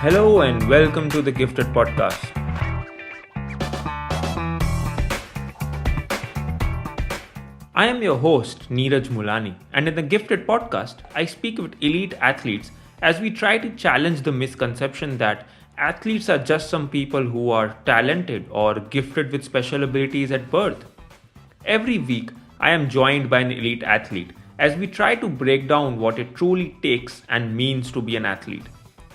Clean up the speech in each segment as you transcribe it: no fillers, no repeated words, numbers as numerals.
Hello and welcome to the Gifted Podcast. I am your host, Niraj Mulani, and in the Gifted Podcast, I speak with elite athletes as we try to challenge the misconception that athletes are just some people who are talented or gifted with special abilities at birth. Every week, I am joined by an elite athlete as we try to break down what it truly takes and means to be an athlete.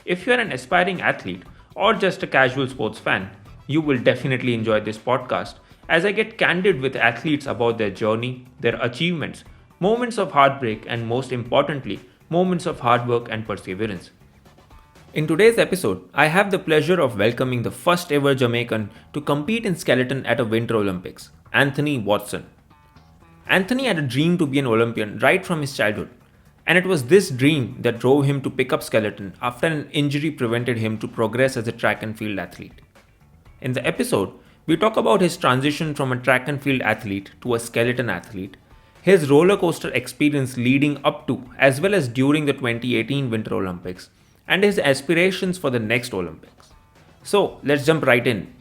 If you're an aspiring athlete or just a casual sports fan, you will definitely enjoy this podcast as I get candid with athletes about their journey, their achievements, moments of heartbreak, and most importantly, moments of hard work and perseverance. In today's episode, I have the pleasure of welcoming the first ever Jamaican to compete in skeleton at a Winter Olympics, Anthony Watson. Anthony had a dream to be an Olympian right from his childhood, and it was this dream that drove him to pick up skeleton after an injury prevented him to progress as a track and field athlete. In the episode, we talk about his transition from a track and field athlete to a skeleton athlete, his roller coaster experience leading up to as well as during the 2018 Winter Olympics, and his aspirations for the next Olympics. So let's jump right in.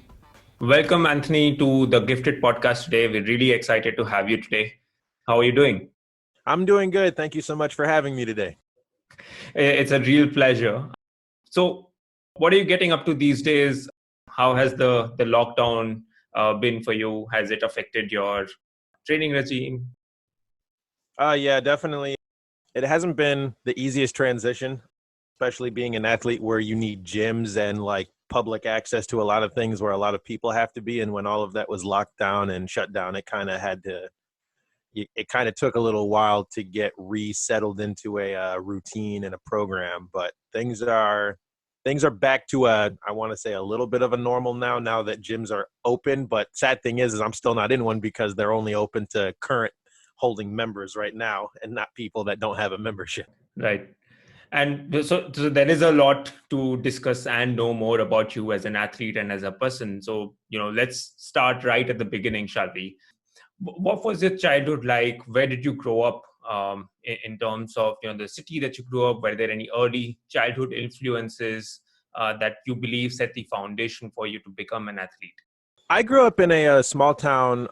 Welcome, Anthony, to the Gifted Podcast today. We're really excited to have you today. How are you doing? I'm doing good. Thank you so much for having me today. It's a real pleasure. So, what are you getting up to these days? How has the lockdown been for you? Has it affected your training regime? Yeah, definitely. It hasn't been the easiest transition, especially being an athlete where you need gyms and like public access to a lot of things where a lot of people have to be. And when all of that was locked down and shut down, it kind of took a little while to get resettled into a routine and a program. But things are back to I want to say a little bit of a normal now that gyms are open. But sad thing is I'm still not in one because they're only open to current holding members right now and not people that don't have a membership. Right. And so there is a lot to discuss and know more about you as an athlete and as a person. So, let's start right at the beginning, shall we? What was your childhood like? Where did you grow up in terms of the city that you grew up? Were there any early childhood influences that you believe set the foundation for you to become an athlete? I grew up in a small town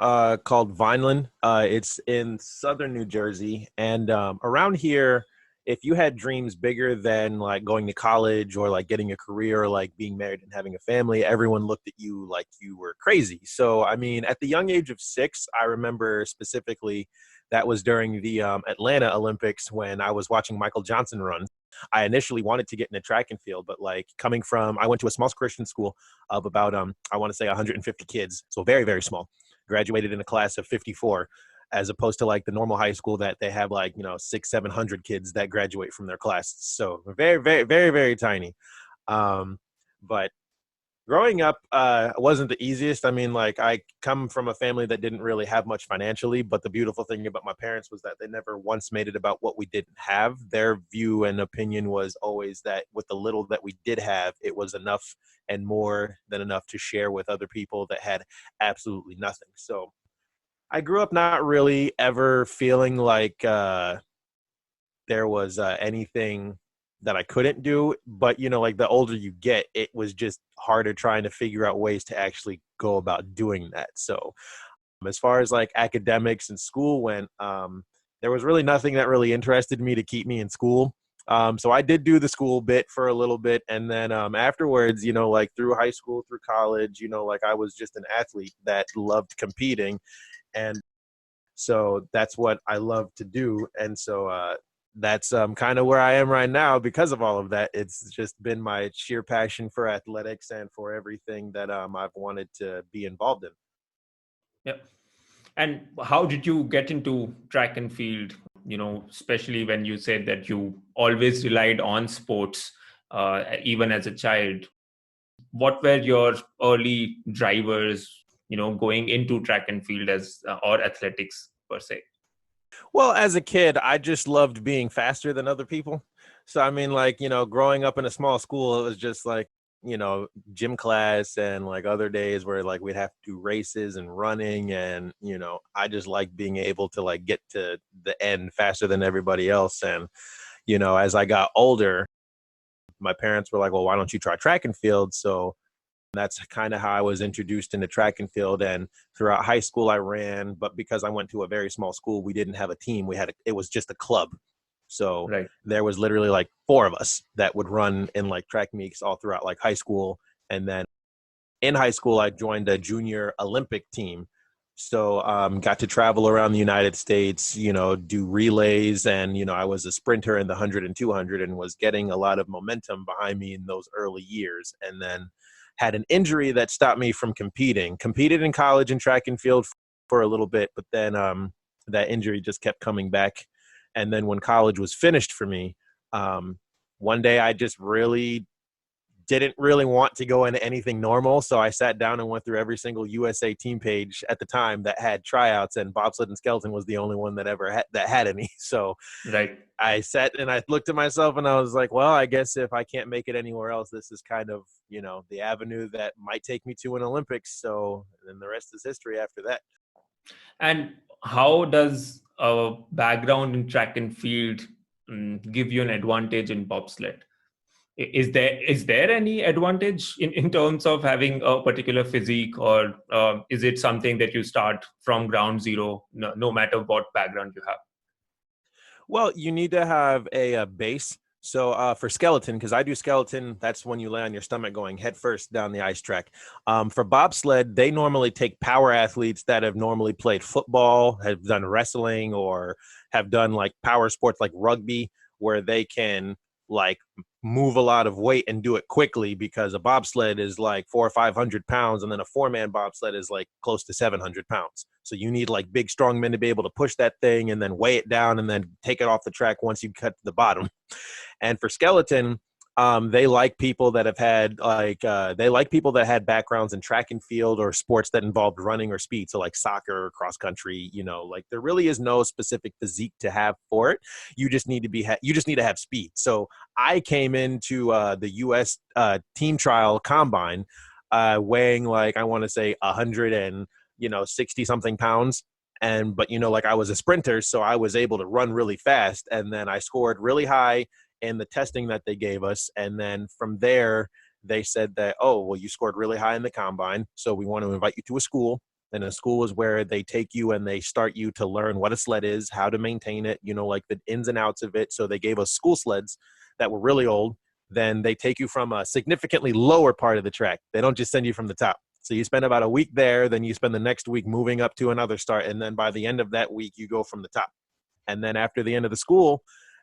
called Vineland. It's in southern New Jersey. And around here, if you had dreams bigger than like going to college or like getting a career or like being married and having a family, everyone looked at you like you were crazy. So, I mean, at the young age of 6, I remember specifically that was during the Atlanta Olympics when I was watching Michael Johnson run. I initially wanted to get in a track and field, but like I went to a small Christian school of about, I want to say 150 kids. So very, very small. Graduated in a class of 54, as opposed to like the normal high school that they have like, 600-700 kids that graduate from their class. So very, very, very, very tiny. But growing up wasn't the easiest. I mean, like I come from a family that didn't really have much financially, but the beautiful thing about my parents was that they never once made it about what we didn't have. Their view and opinion was always that with the little that we did have, it was enough and more than enough to share with other people that had absolutely nothing. So I grew up not really ever feeling like there was anything that I couldn't do. But, like the older you get, it was just harder trying to figure out ways to actually go about doing that. So as far as like academics and school went, there was really nothing that really interested me to keep me in school. So I did do the school bit for a little bit. And then afterwards, like through high school, through college, like I was just an athlete that loved competing. And so that's what I love to do. And so that's kind of where I am right now because of all of that. It's just been my sheer passion for athletics and for everything that I've wanted to be involved in. Yeah. And how did you get into track and field, especially when you said that you always relied on sports, even as a child? What were your early drivers, going into track and field or athletics per se? Well, as a kid, I just loved being faster than other people. So, I mean, like, growing up in a small school, it was just like, gym class and like other days where like we'd have to do races and running. And, I just like being able to like get to the end faster than everybody else. And, as I got older, my parents were like, well, why don't you try track and field? So that's kind of how I was introduced into track and field. And throughout high school, I ran, but because I went to a very small school, we didn't have a team. It was just a club. So Right. there was literally like four of us that would run in like track meets all throughout like high school. And then in high school, I joined a junior Olympic team. So got to travel around the United States, do relays. And, I was a sprinter in the 100 and 200 and was getting a lot of momentum behind me in those early years. And then had an injury that stopped me from competing. Competed in college in track and field for a little bit, but then that injury just kept coming back. And then when college was finished for me, one day I just didn't really want to go into anything normal. So I sat down and went through every single USA team page at the time that had tryouts, and bobsled and skeleton was the only one that had any. So Right. I sat and I looked at myself and I was like, well, I guess if I can't make it anywhere else, this is kind of, the avenue that might take me to an Olympics. So then the rest is history after that. And how does a background in track and field give you an advantage in bobsled? Is there any advantage in terms of having a particular physique, or is it something that you start from ground zero, no matter what background you have? Well, you need to have a base. So for skeleton, because I do skeleton, that's when you lay on your stomach going head first down the ice track. For bobsled, they normally take power athletes that have normally played football, have done wrestling, or have done like power sports like rugby, where they can like move a lot of weight and do it quickly, because a bobsled is like 400 or 500 pounds, and then a 4-man bobsled is like close to 700 pounds. So you need like big, strong men to be able to push that thing and then weigh it down and then take it off the track once you cut to the bottom. And for skeleton, they like people that have had people that had backgrounds in track and field or sports that involved running or speed. So like soccer, cross country, like there really is no specific physique to have for it. You just need to have speed. So I came into the U.S. Team trial combine weighing like, I want to say 160 something pounds. But I was a sprinter, so I was able to run really fast. And then I scored really high in the testing that they gave us. And then from there, they said that, oh, well, you scored really high in the combine, so we want to invite you to a school. And a school is where they take you and they start you to learn what a sled is, how to maintain it, like the ins and outs of it. So they gave us school sleds that were really old. Then they take you from a significantly lower part of the track. They don't just send you from the top. So you spend about a week there, then you spend the next week moving up to another start. And then by the end of that week, you go from the top. And then after the end of the school,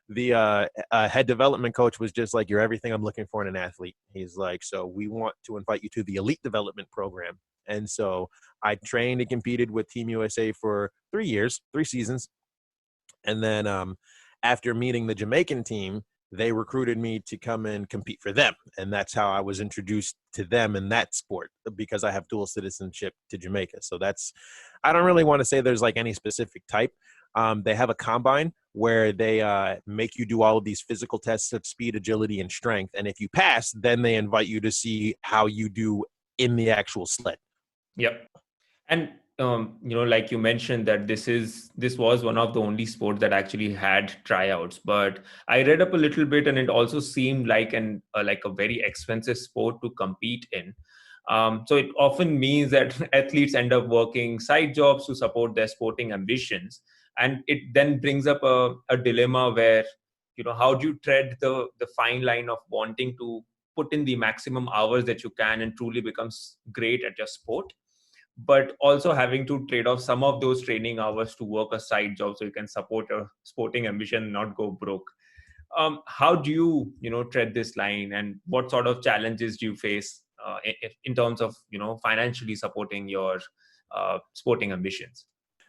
the head development coach was just like, you're everything I'm looking for in an athlete. He's like, so we want to invite you to the elite development program. And so I trained and competed with Team USA for 3 years, 3 seasons. And then after meeting the Jamaican team, they recruited me to come and compete for them. And that's how I was introduced to them in that sport, because I have dual citizenship to Jamaica. So I don't really want to say there's like any specific type. They have a combine where they make you do all of these physical tests of speed, agility, and strength. And if you pass, then they invite you to see how you do in the actual sled. Yep. And like you mentioned that this was one of the only sports that actually had tryouts. But I read up a little bit, and it also seemed like a very expensive sport to compete in. So it often means that athletes end up working side jobs to support their sporting ambitions, and it then brings up a dilemma where how do you tread the fine line of wanting to put in the maximum hours that you can and truly becomes great at your sport, but also having to trade off some of those training hours to work a side job so you can support your sporting ambition and not go broke. How do you tread this line, and what sort of challenges do you face in terms of financially supporting your sporting ambitions?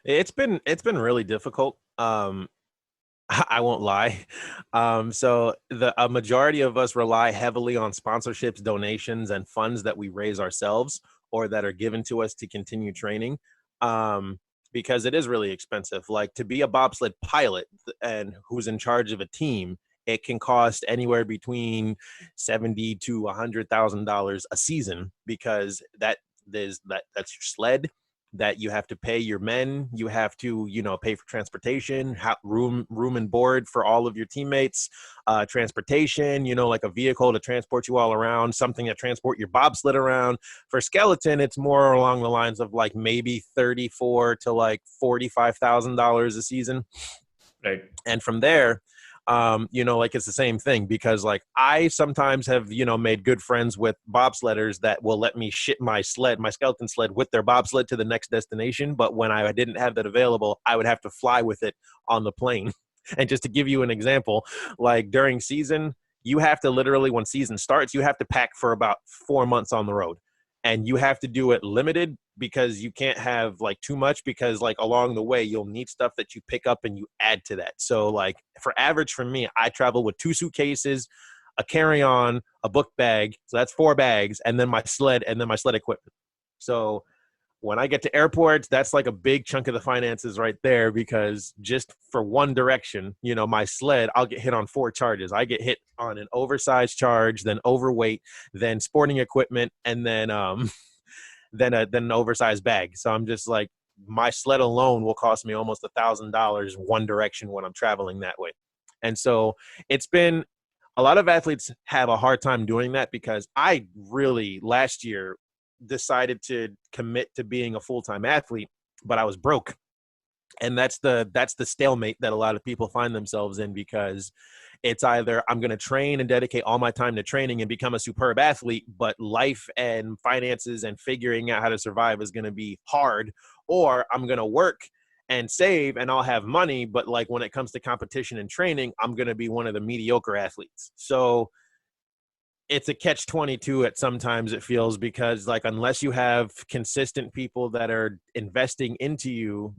It's been really difficult. I won't lie. So a majority of us rely heavily on sponsorships, donations, and funds that we raise ourselves or that are given to us to continue training. Because it is really expensive. Like to be a bobsled pilot and who's in charge of a team, it can cost anywhere between $70,000 to $100,000 a season, because that's your sled. that you have to pay your men, you have to, pay for transportation, room and board for all of your teammates, transportation, like a vehicle to transport you all around, something to transport your bobsled around. For skeleton, it's more along the lines of like maybe 34 to like $45,000 a season. Right. And from there, like it's the same thing, because like I sometimes have, made good friends with bobsledders that will let me ship my skeleton sled with their bobsled to the next destination. But when I didn't have that available, I would have to fly with it on the plane. And just to give you an example, like during season, you have to literally, when season starts, you have to pack for about 4 months on the road. And you have to do it limited, because you can't have like too much, because like along the way you'll need stuff that you pick up and you add to that. So like for me, I travel with 2 suitcases, a carry-on, a book bag. So that's 4 bags, and then my sled equipment. So when I get to airports, that's like a big chunk of the finances right there, because just for one direction, my sled, I'll get hit on 4 charges. I get hit on an oversized charge, then overweight, then sporting equipment, and then then an oversized bag. So I'm just like, my sled alone will cost me almost $1,000 one direction when I'm traveling that way. And so it's been, a lot of athletes have a hard time doing that, because I really last year decided to commit to being a full-time athlete, but I was broke. And that's the stalemate that a lot of people find themselves in, because it's either I'm going to train and dedicate all my time to training and become a superb athlete, but life and finances and figuring out how to survive is going to be hard, or I'm going to work and save and I'll have money, but like when it comes to competition and training, I'm going to be one of the mediocre athletes. So it's a catch-22 at sometimes, it feels, because like unless you have consistent people that are investing into you,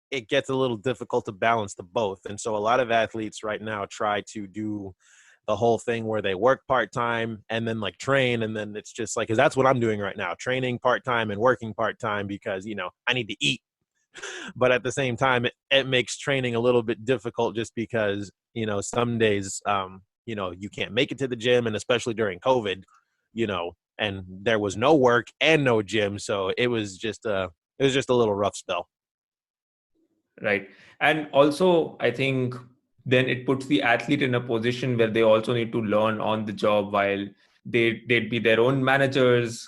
it gets a little difficult to balance the both. And so a lot of athletes right now try to do the whole thing where they work part-time and then like train, and then it's just like, because that's what I'm doing right now, training part-time and working part-time, because I need to eat. But at the same time, it makes training a little bit difficult, just because some days you can't make it to the gym, and especially during COVID, and there was no work and no gym, so it was just a little rough spell. Right. And also, I think then it puts the athlete in a position where they also need to learn on the job, while they'd be their own managers,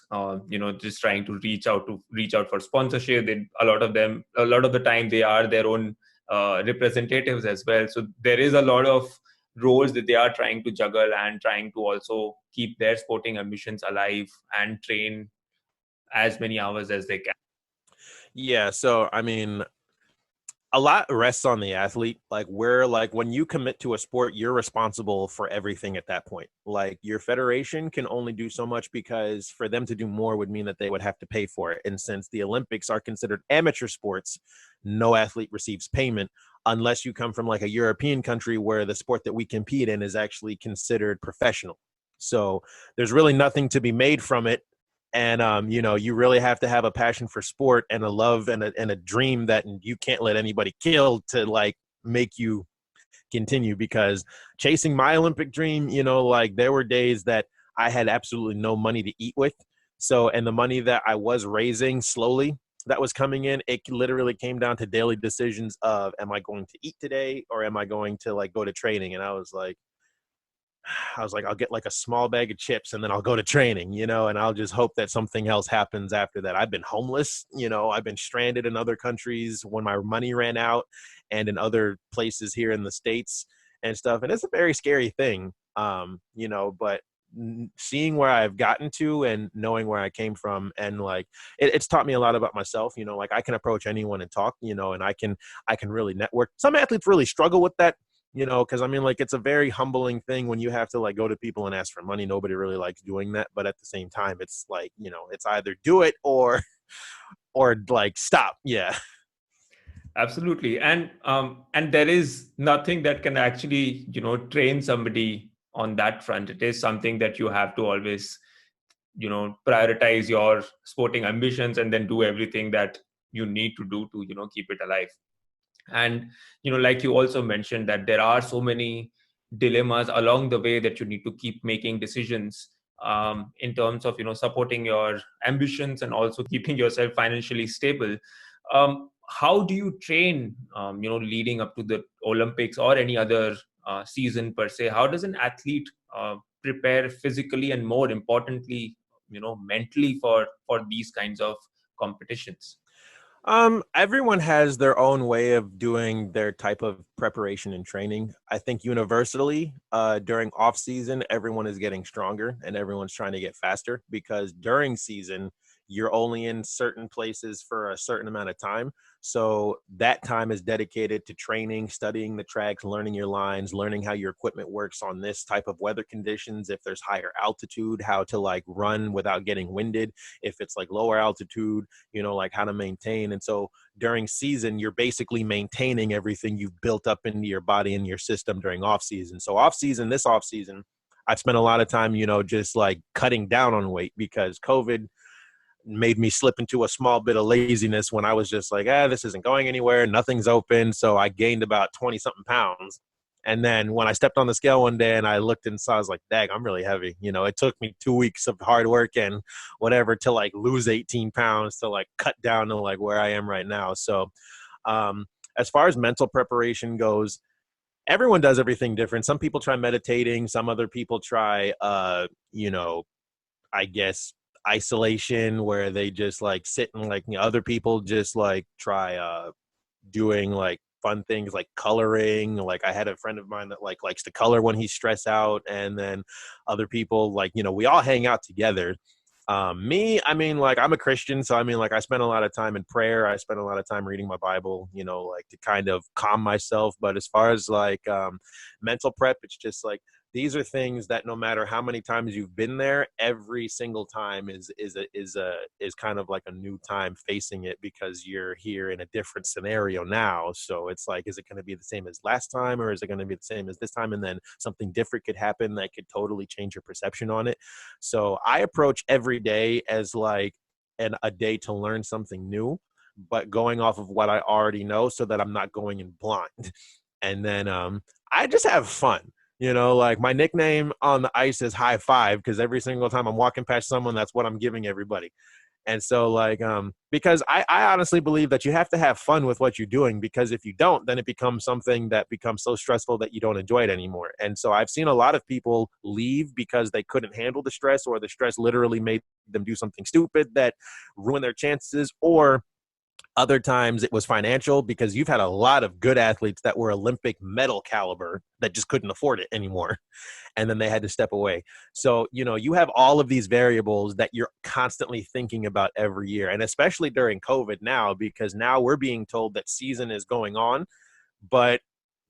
just trying to reach out for sponsorship. A lot of the time, they are their own representatives as well. So there is a lot of roles that they are trying to juggle, and trying to also keep their sporting ambitions alive and train as many hours as they can. Yeah. So, I mean, a lot rests on the athlete. Like when you commit to a sport, you're responsible for everything at that point. Like your federation can only do so much, because for them to do more would mean that they would have to pay for it. And since the Olympics are considered amateur sports, no athlete receives payment unless you come from like a European country where the sport that we compete in is actually considered professional. So there's really nothing to be made from it. And you really have to have a passion for sport and a love and a dream that you can't let anybody kill to like make you continue. Because chasing my Olympic dream, like there were days that I had absolutely no money to eat with. So, and the money that I was raising slowly that was coming in, it literally came down to daily decisions of, am I going to eat today, or am I going to like go to training? And I was like, I'll get like a small bag of chips and then I'll go to training, and I'll just hope that something else happens after that. I've been homeless, I've been stranded in other countries when my money ran out, and in other places here in the States and stuff. And it's a very scary thing, but seeing where I've gotten to and knowing where I came from, and like it's taught me a lot about myself. Like I can approach anyone and talk, and I can really network. Some athletes really struggle with that, because I mean, like, it's a very humbling thing when you have to like go to people and ask for money. Nobody really likes doing that. But at the same time, it's like, it's either do it or like stop. Yeah. Absolutely. And there is nothing that can actually, train somebody on that front. It is something that you have to always, prioritize your sporting ambitions, and then do everything that you need to do to, keep it alive. And, like you also mentioned, that there are so many dilemmas along the way that you need to keep making decisions. in terms of supporting your ambitions and also keeping yourself financially stable. How do you train, leading up to the Olympics or any other season per se? How does an athlete prepare physically and, more importantly, mentally for these kinds of competitions? Everyone has their own way of doing their type of preparation and training. I think universally, during off season, everyone is getting stronger and everyone's trying to get faster because during season, you're only in certain places for a certain amount of time. So that time is dedicated to training, studying the tracks, learning your lines, learning how your equipment works on this type of weather conditions. If there's higher altitude, how to like run without getting winded. If it's like lower altitude, like how to maintain. And so during season, you're basically maintaining everything you've built up into your body and your system during off season. So this off season, I've spent a lot of time, just like cutting down on weight because COVID made me slip into a small bit of laziness when I was just like, this isn't going anywhere. Nothing's open. So I gained about 20 something pounds. And then when I stepped on the scale one day and I looked and saw, I was like, dang, I'm really heavy. It took me 2 weeks of hard work and whatever to like lose 18 pounds to like cut down to like where I am right now. So as far as mental preparation goes, everyone does everything different. Some people try meditating. Some other people try, I guess, isolation where they just like sit and like other people just like try doing like fun things like coloring. Like I had a friend of mine that like likes to color when he's stressed out, and then other people like we all hang out together. Me, I mean, like I'm a Christian, so I mean, like I spend a lot of time in prayer. I spend a lot of time reading my Bible, like to kind of calm myself. But as far as like mental prep, it's just like these are things that no matter how many times you've been there, every single time is kind of like a new time facing it because you're here in a different scenario now. So it's like, is it going to be the same as last time, or is it going to be the same as this time? And then something different could happen that could totally change your perception on it. So I approach every day as like a day to learn something new, but going off of what I already know so that I'm not going in blind. And then I just have fun. Like my nickname on the ice is High Five because every single time I'm walking past someone, that's what I'm giving everybody. And so like, because I honestly believe that you have to have fun with what you're doing, because if you don't, then it becomes something that becomes so stressful that you don't enjoy it anymore. And so I've seen a lot of people leave because they couldn't handle the stress, or the stress literally made them do something stupid that ruined their chances, or other times it was financial, because you've had a lot of good athletes that were Olympic medal caliber that just couldn't afford it anymore. And then they had to step away. So, you have all of these variables that you're constantly thinking about every year. And especially during COVID now, because now we're being told that season is going on, but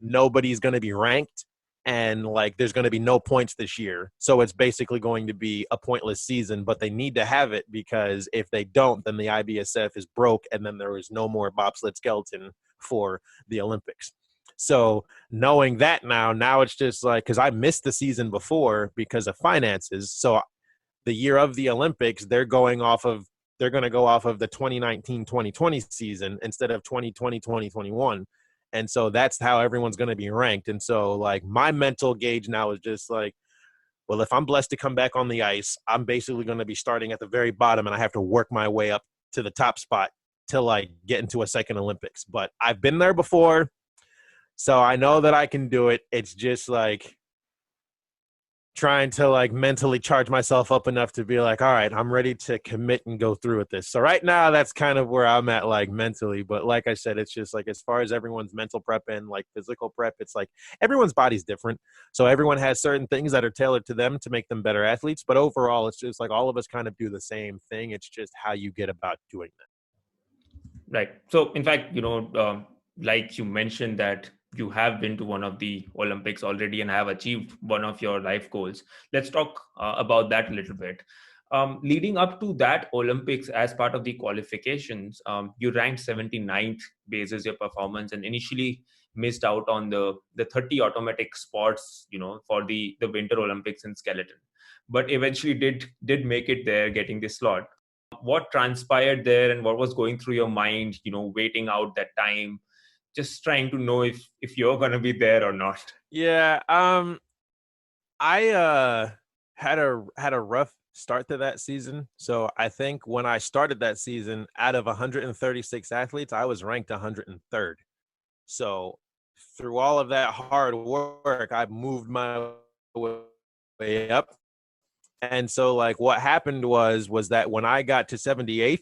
nobody's going to be ranked, and like there's going to be no points this year. So it's basically going to be a pointless season, but they need to have it because if they don't, then the IBSF is broke and then there is no more bobsled skeleton for the Olympics. So knowing that now it's just like, because I missed the season before because of finances. So the year of the Olympics, they're going to go off of the 2019-2020 season instead of 2020-2021. And so that's how everyone's going to be ranked. And so like my mental gauge now is just like, well, if I'm blessed to come back on the ice, I'm basically going to be starting at the very bottom and I have to work my way up to the top spot till I get into a second Olympics. But I've been there before, so I know that I can do it. It's just like trying to like mentally charge myself up enough to be like, all right, I'm ready to commit and go through with this. So right now that's kind of where I'm at, like mentally. But like I said, it's just like, as far as everyone's mental prep and like physical prep, it's like everyone's body's different. So everyone has certain things that are tailored to them to make them better athletes. But overall, it's just like all of us kind of do the same thing. It's just how you get about doing that. Right. So, in fact, like you mentioned that you have been to one of the Olympics already and have achieved one of your life goals. Let's talk about that a little bit. Leading up to that Olympics, as part of the qualifications, you ranked 79th basis your performance, and initially missed out on the 30 automatic spots, for the Winter Olympics in skeleton, but eventually did make it there, getting the slot. What transpired there and what was going through your mind, waiting out that time, just trying to know if you're going to be there or not? Yeah. I had a rough start to that season. So I think when I started that season, out of 136 athletes, I was ranked 103rd. So through all of that hard work, I moved my way up. And so like what happened was that when I got to 78th,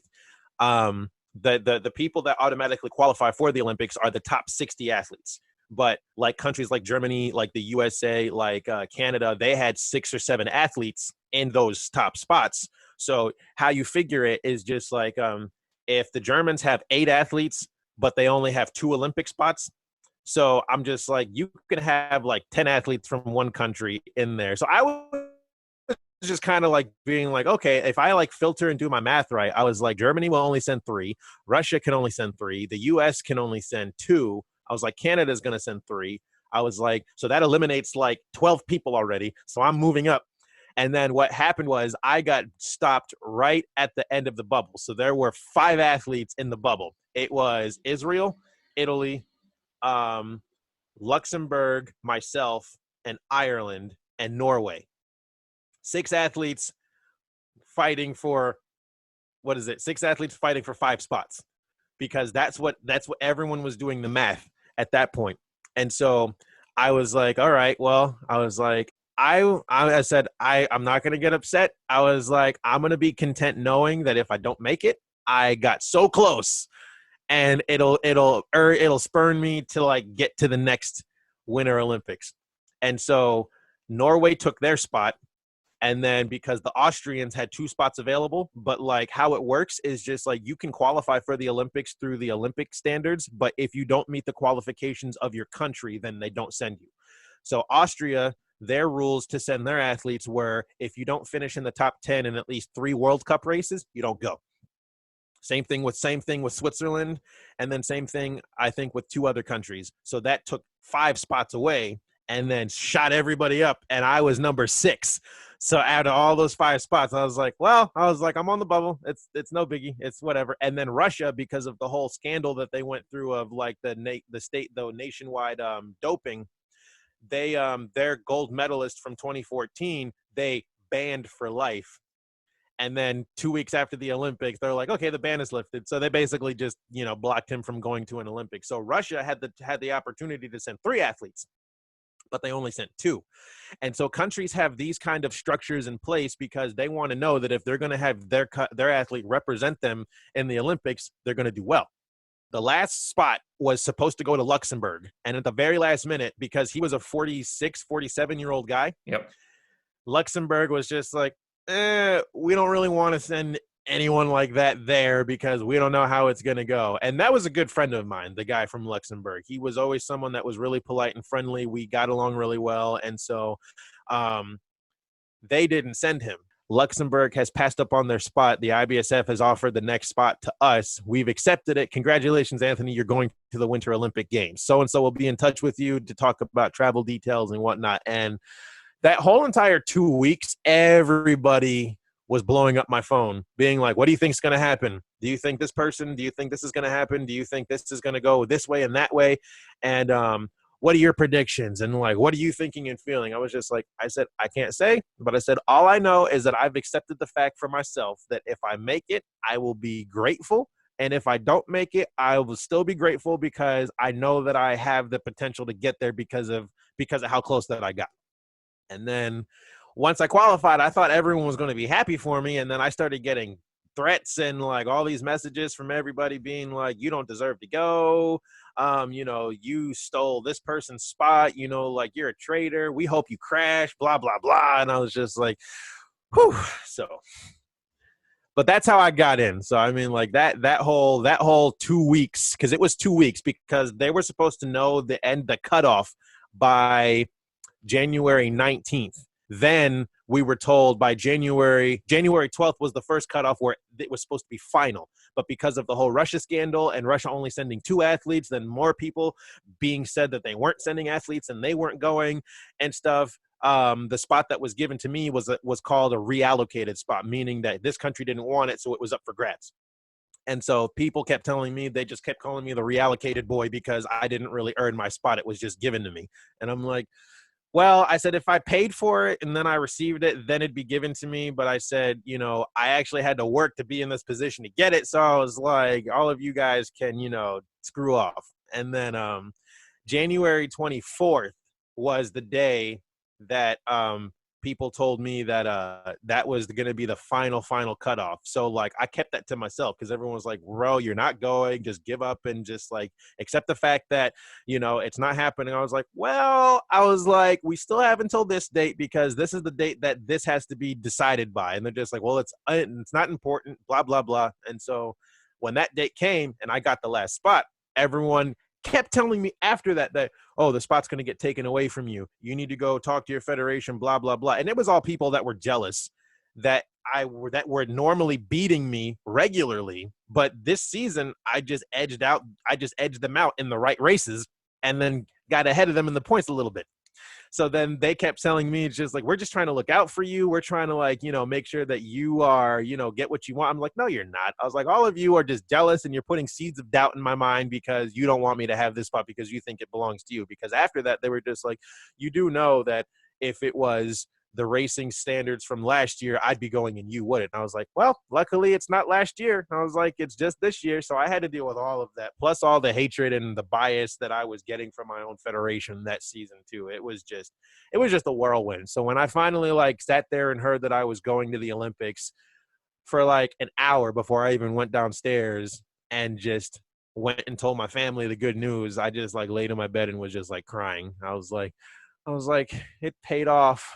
the people that automatically qualify for the Olympics are the top 60 athletes. But like countries like Germany, like the USA, like Canada, they had 6 or 7 athletes in those top spots. So how you figure it is just like if the Germans have 8 athletes, but they only have 2 Olympic spots. So I'm just like, you can have like 10 athletes from one country in there. So I was just kind of like being like, okay, if I like filter and do my math right, I was like, Germany will only send 3, Russia can only send 3, the US can only send 2. I was like, Canada's going to send 3. I was like, so that eliminates like 12 people already. So I'm moving up. And then what happened was I got stopped right at the end of the bubble. So there were 5 athletes in the bubble. It was Israel, Italy, um, Luxembourg, myself, and Ireland and Norway. 6 athletes fighting for what is it? 6 athletes fighting for 5 spots, because that's what everyone was doing the math at that point. And so I was like, all right, well, I was like, I said, I'm not going to get upset. I was like, I'm going to be content knowing that if I don't make it, I got so close, and it'll spurn me to like get to the next Winter Olympics. And so Norway took their spot. And then because the Austrians had 2 spots available, but like how it works is just like you can qualify for the Olympics through the Olympic standards, but if you don't meet the qualifications of your country, then they don't send you. So Austria, their rules to send their athletes were if you don't finish in the top 10 in at least 3 World Cup races, you don't go. Same thing with Switzerland, and then same thing I think with 2 other countries. So that took 5 spots away and then shot everybody up, and I was number 6. So out of all those 5 spots, I was like, I'm on the bubble. It's no biggie. It's whatever. And then Russia, because of the whole scandal that they went through of like the nationwide doping, they their gold medalist from 2014 they banned for life. And then 2 weeks after the Olympics, they're like, okay, the ban is lifted. So they basically just, blocked him from going to an Olympics. So Russia had the opportunity to send 3 athletes, but they only sent 2. And so countries have these kind of structures in place because they want to know that if they're going to have their athlete represent them in the Olympics, they're going to do well. The last spot was supposed to go to Luxembourg. And at the very last minute, because he was a 46, 47-year-old guy, Yep. Luxembourg was just like, we don't really want to send anyone like that there because we don't know how it's going to go. And that was a good friend of mine, the guy from Luxembourg. He was always someone that was really polite and friendly. We got along really well. And so they didn't send him. Luxembourg has passed up on their spot. The IBSF has offered the next spot to us. We've accepted it. Congratulations, Anthony. You're going to the Winter Olympic Games. So-and-so will be in touch with you to talk about travel details and whatnot. And that whole entire 2 weeks, everybody was blowing up my phone, being like, what do you think is going to happen? Do you think this person? Do you think this is going to happen? Do you think this is going to go this way and that way? And what are your predictions? And like, what are you thinking and feeling? I was just like, I said, I can't say, but I said, all I know is that I've accepted the fact for myself that if I make it, I will be grateful. And if I don't make it, I will still be grateful because I know that I have the potential to get there because of how close that I got. And then once I qualified, I thought everyone was going to be happy for me. And then I started getting threats and like all these messages from everybody being like, you don't deserve to go. You stole this person's spot, like you're a traitor. We hope you crash, blah, blah, blah. And I was just like, whew. So, but that's how I got in. So, I mean, like that whole 2 weeks, cause it was 2 weeks because they were supposed to know the cutoff by January 19th. Then we were told by January 12th was the first cutoff where it was supposed to be final. But because of the whole Russia scandal and Russia only sending 2 athletes, then more people being said that they weren't sending athletes and they weren't going and stuff. The spot that was given to me was called a reallocated spot, meaning that this country didn't want it, so it was up for grabs. And so people kept telling me, they just kept calling me the reallocated boy because I didn't really earn my spot. It was just given to me. And I'm like, Well, I said if I paid for it and then I received it, then it'd be given to me. But I said, I actually had to work to be in this position to get it. So I was like, all of you guys can, screw off. And then January 24th was the day that people told me that that was going to be the final cutoff. So like I kept that to myself because everyone was like, bro, you're not going, just give up and just like accept the fact that it's not happening. I was like, we still have until this date because this is the date that this has to be decided by. And they're just like, well, it's not important, blah blah blah. And so when that date came and I got the last spot, everyone kept telling me after that, oh, the spot's going to get taken away from you. You need to go talk to your federation, blah, blah, blah. And it was all people that were jealous that were normally beating me regularly. But this season, I just edged them out in the right races and then got ahead of them in the points a little bit. So then they kept telling me, it's just like, we're just trying to look out for you. We're trying to make sure that you are, get what you want. I'm like, no, you're not. I was like, all of you are just jealous and you're putting seeds of doubt in my mind because you don't want me to have this spot because you think it belongs to you. Because after that, they were just like, you do know that if it was the racing standards from last year, I'd be going and you wouldn't. And I was like, well, luckily it's not last year. And I was like, it's just this year. So I had to deal with all of that, plus all the hatred and the bias that I was getting from my own federation that season too. It was just a whirlwind. So when I finally sat there and heard that I was going to the Olympics for an hour before I even went downstairs and just went and told my family the good news, I just laid in my bed and was just crying. I was like, it paid off.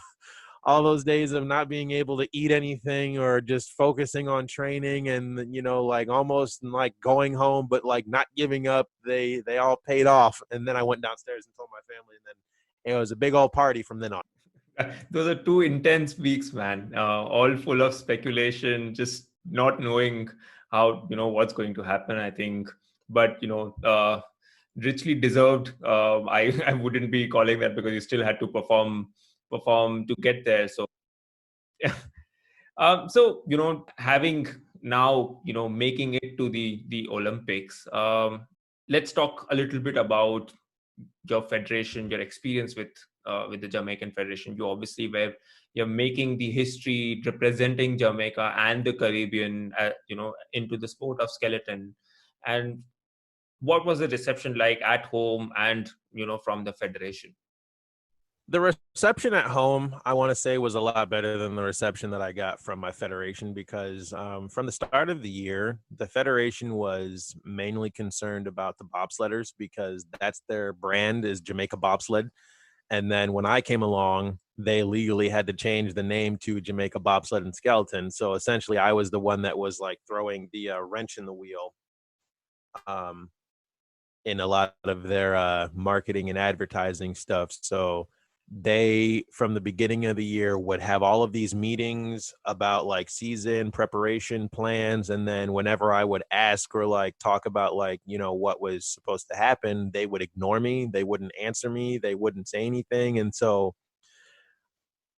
All those days of not being able to eat anything or just focusing on training and almost going home but not giving up, they all paid off. And then I went downstairs and told my family, and then it was a big old party from then on. Those are 2 intense weeks, man. All full of speculation, just not knowing how what's going to happen. I think, but richly deserved. I I wouldn't be calling that because you still had to perform to get there. So so having now making it to the Olympics. Let's talk a little bit about your federation, your experience with the Jamaican Federation. You obviously you're making the history, representing Jamaica and the Caribbean, into the sport of skeleton. And what was the reception like at home and from the federation? The reception at home, I want to say, was a lot better than the reception that I got from my federation because from the start of the year, the federation was mainly concerned about the bobsledders because that's their brand is Jamaica Bobsled. And then when I came along, they legally had to change the name to Jamaica Bobsled and Skeleton. So essentially, I was the one that was throwing the wrench in the wheel in a lot of their marketing and advertising stuff. So they, from the beginning of the year, would have all of these meetings about season preparation plans. And then whenever I would ask or talk about what was supposed to happen, they would ignore me. They wouldn't answer me. They wouldn't say anything. And so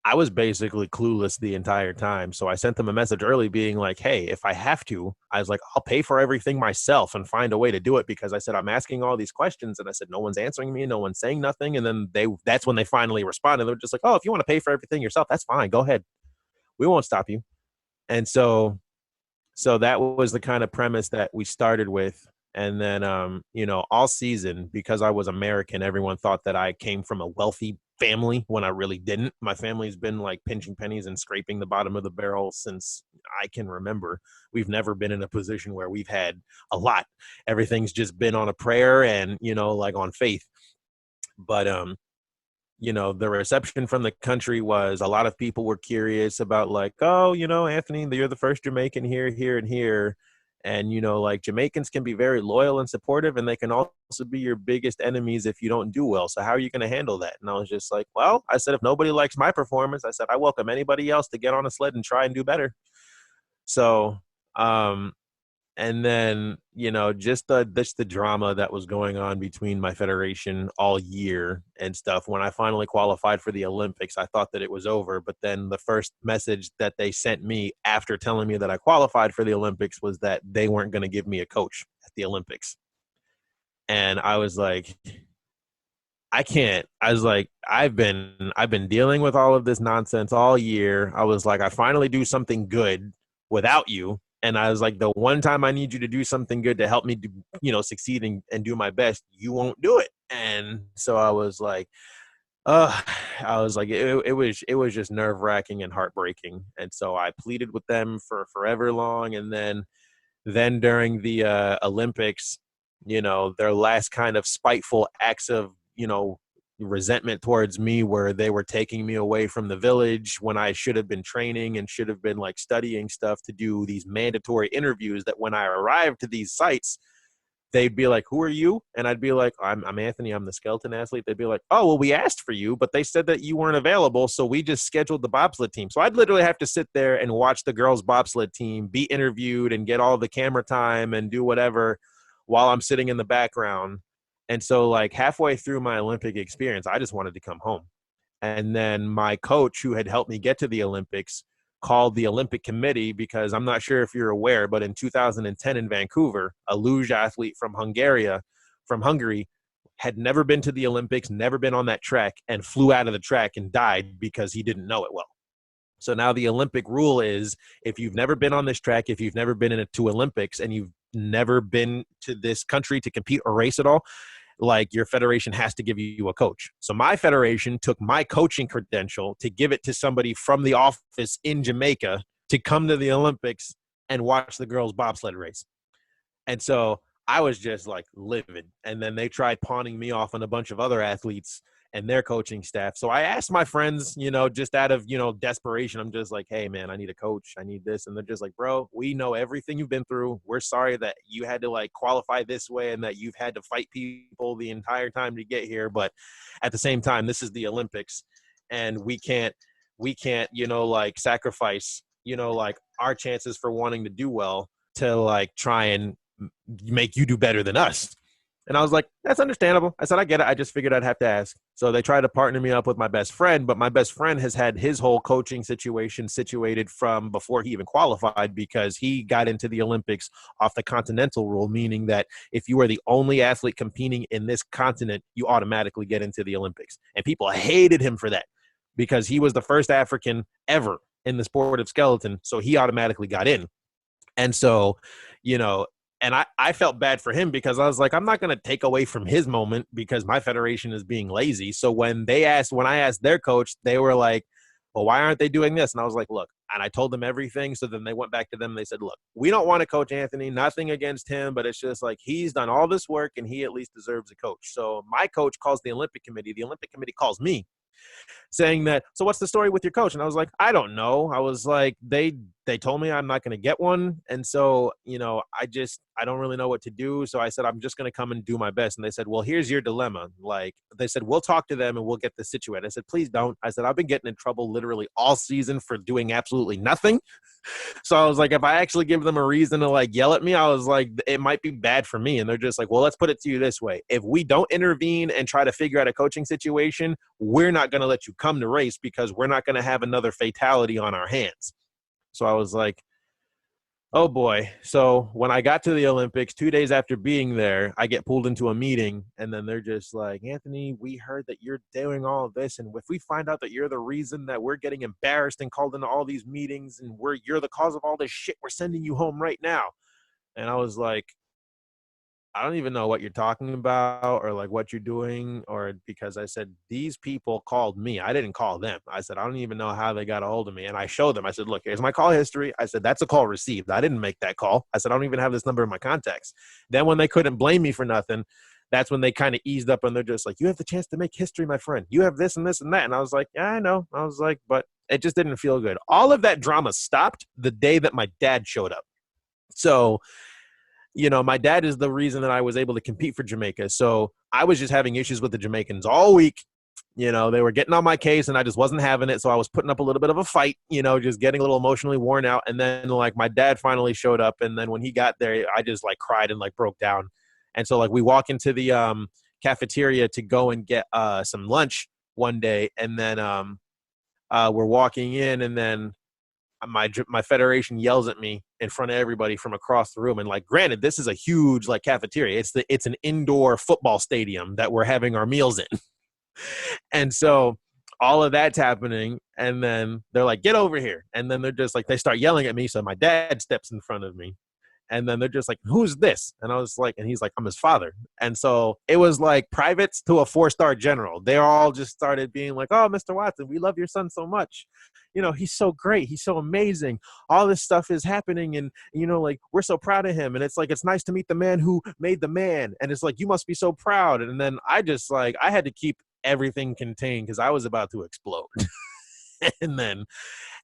I was basically clueless the entire time. So I sent them a message early being like, hey, if I have to, I was like, I'll pay for everything myself and find a way to do it because I said, I'm asking all these questions. And I said, no one's answering me. No one's saying nothing. And then that's when they finally responded. They're just like, oh, if you want to pay for everything yourself, that's fine. Go ahead. We won't stop you. And so that was the kind of premise that we started with. And then, all season, because I was American, everyone thought that I came from a wealthy family when I really didn't. My family's been pinching pennies and scraping the bottom of the barrel since I can remember. We've never been in a position where we've had a lot. Everything's just been on a prayer and, on faith. But, the reception from the country was a lot of people were curious about oh, Anthony, you're the first Jamaican here, and here. And, Jamaicans can be very loyal and supportive, and they can also be your biggest enemies if you don't do well. So how are you going to handle that? And I was just like, well, I said, if nobody likes my performance, I said, I welcome anybody else to get on a sled and try and do better. So, and then, just the drama that was going on between my federation all year and stuff. When I finally qualified for the Olympics, I thought that it was over. But then the first message that they sent me after telling me that I qualified for the Olympics was that they weren't going to give me a coach at the Olympics. And I was like, I can't. I was like, I've been dealing with all of this nonsense all year. I was like, I finally do something good without you. And I was like, the one time I need you to do something good to help me do, succeed and do my best, you won't do it. And so I was like, uh, I was like, it was just nerve wracking and heartbreaking. And so I pleaded with them for forever long. And then during the Olympics, their last kind of spiteful acts of, resentment towards me where they were taking me away from the village when I should have been training and should have been like studying stuff to do these mandatory interviews that when I arrived to these sites, they'd be like, who are you? And I'd be like, I'm Anthony. I'm the skeleton athlete. They'd be like, oh, well, we asked for you, but they said that you weren't available. So we just scheduled the bobsled team. So I'd literally have to sit there and watch the girls bobsled team be interviewed and get all the camera time and do whatever while I'm sitting in the background. And so like halfway through my Olympic experience, I just wanted to come home. And then my coach who had helped me get to the Olympics called the Olympic Committee because I'm not sure if you're aware, but in 2010 in Vancouver, a luge athlete from Hungary, had never been to the Olympics, never been on that track, and flew out of the track and died because he didn't know it well. So now the Olympic rule is if you've never been on this track, if you've never been in to Olympics, and you've never been to this country to compete or race at all, like your federation has to give you a coach. So my federation took my coaching credential to give it to somebody from the office in Jamaica to come to the Olympics and watch the girls bobsled race. And so I was just like livid. And then they tried pawning me off on a bunch of other athletes and their coaching staff. So I asked my friends, just out of, desperation, I'm just like, hey, man, I need a coach. I need this. And they're just like, bro, we know everything you've been through. We're sorry that you had to like qualify this way and that you've had to fight people the entire time to get here. But at the same time, this is the Olympics and we can't, like sacrifice, like our chances for wanting to do well to like try and make you do better than us. And I was like, that's understandable. I said, I get it. I just figured I'd have to ask. So they tried to partner me up with my best friend, but my best friend has had his whole coaching situation situated from before he even qualified because he got into the Olympics off the continental rule, meaning that if you are the only athlete competing in this continent, you automatically get into the Olympics. And people hated him for that because he was the first African ever in the sport of skeleton. So he automatically got in. And so, and I felt bad for him because I was like, I'm not going to take away from his moment because my federation is being lazy. So when I asked their coach, they were like, well, why aren't they doing this? And I was like, look, and I told them everything. So then they went back to them. And they said, look, we don't want to coach Anthony, nothing against him, but it's just like he's done all this work and he at least deserves a coach. So my coach calls the Olympic Committee. The Olympic Committee calls me saying that, so what's the story with your coach? And I was like, I don't know. I was like, they told me I'm not going to get one. And so, I don't really know what to do. So I said, I'm just going to come and do my best. And they said, well, here's your dilemma. Like they said, we'll talk to them and we'll get this situated. I said, please don't. I said, I've been getting in trouble literally all season for doing absolutely nothing. So I was like, if I actually give them a reason to like yell at me, I was like, it might be bad for me. And they're just like, well, let's put it to you this way. If we don't intervene and try to figure out a coaching situation, we're not going to let you come to race because we're not going to have another fatality on our hands. So I was like, oh boy. So when I got to the Olympics, 2 days after being there, I get pulled into a meeting and then they're just like, Anthony, we heard that you're doing all of this. And if we find out that you're the reason that we're getting embarrassed and called into all these meetings and you're the cause of all this shit, we're sending you home right now. And I was like, I don't even know what you're talking about or like what you're doing, or because I said, these people called me. I didn't call them. I said, I don't even know how they got a hold of me. And I showed them, I said, look, here's my call history. I said, that's a call received. I didn't make that call. I said, I don't even have this number in my contacts. Then when they couldn't blame me for nothing, that's when they kind of eased up and they're just like, you have the chance to make history, my friend. You have this and this and that. And I was like, yeah, I know. I was like, but it just didn't feel good. All of that drama stopped the day that my dad showed up. So, my dad is the reason that I was able to compete for Jamaica. So I was just having issues with the Jamaicans all week. They were getting on my case and I just wasn't having it. So I was putting up a little bit of a fight, just getting a little emotionally worn out. And then like my dad finally showed up. And then when he got there, I just like cried and like broke down. And so like we walk into the cafeteria to go and get some lunch one day. And then we're walking in and then my federation yells at me in front of everybody from across the room. And like, granted, this is a huge like cafeteria. It's an indoor football stadium that we're having our meals in. And so all of that's happening. And then they're like, get over here. And then they're just like, they start yelling at me. So my dad steps in front of me. And then they're just like, who's this? And I was like, and he's like, I'm his father. And so it was like privates to a 4-star general. They all just started being like, oh, Mr. Watson, we love your son so much. You know, he's so great. He's so amazing. All this stuff is happening. And, you know, like, we're so proud of him. And it's like, it's nice to meet the man who made the man. And it's like, you must be so proud. And then I just like, I had to keep everything contained because I was about to explode. And then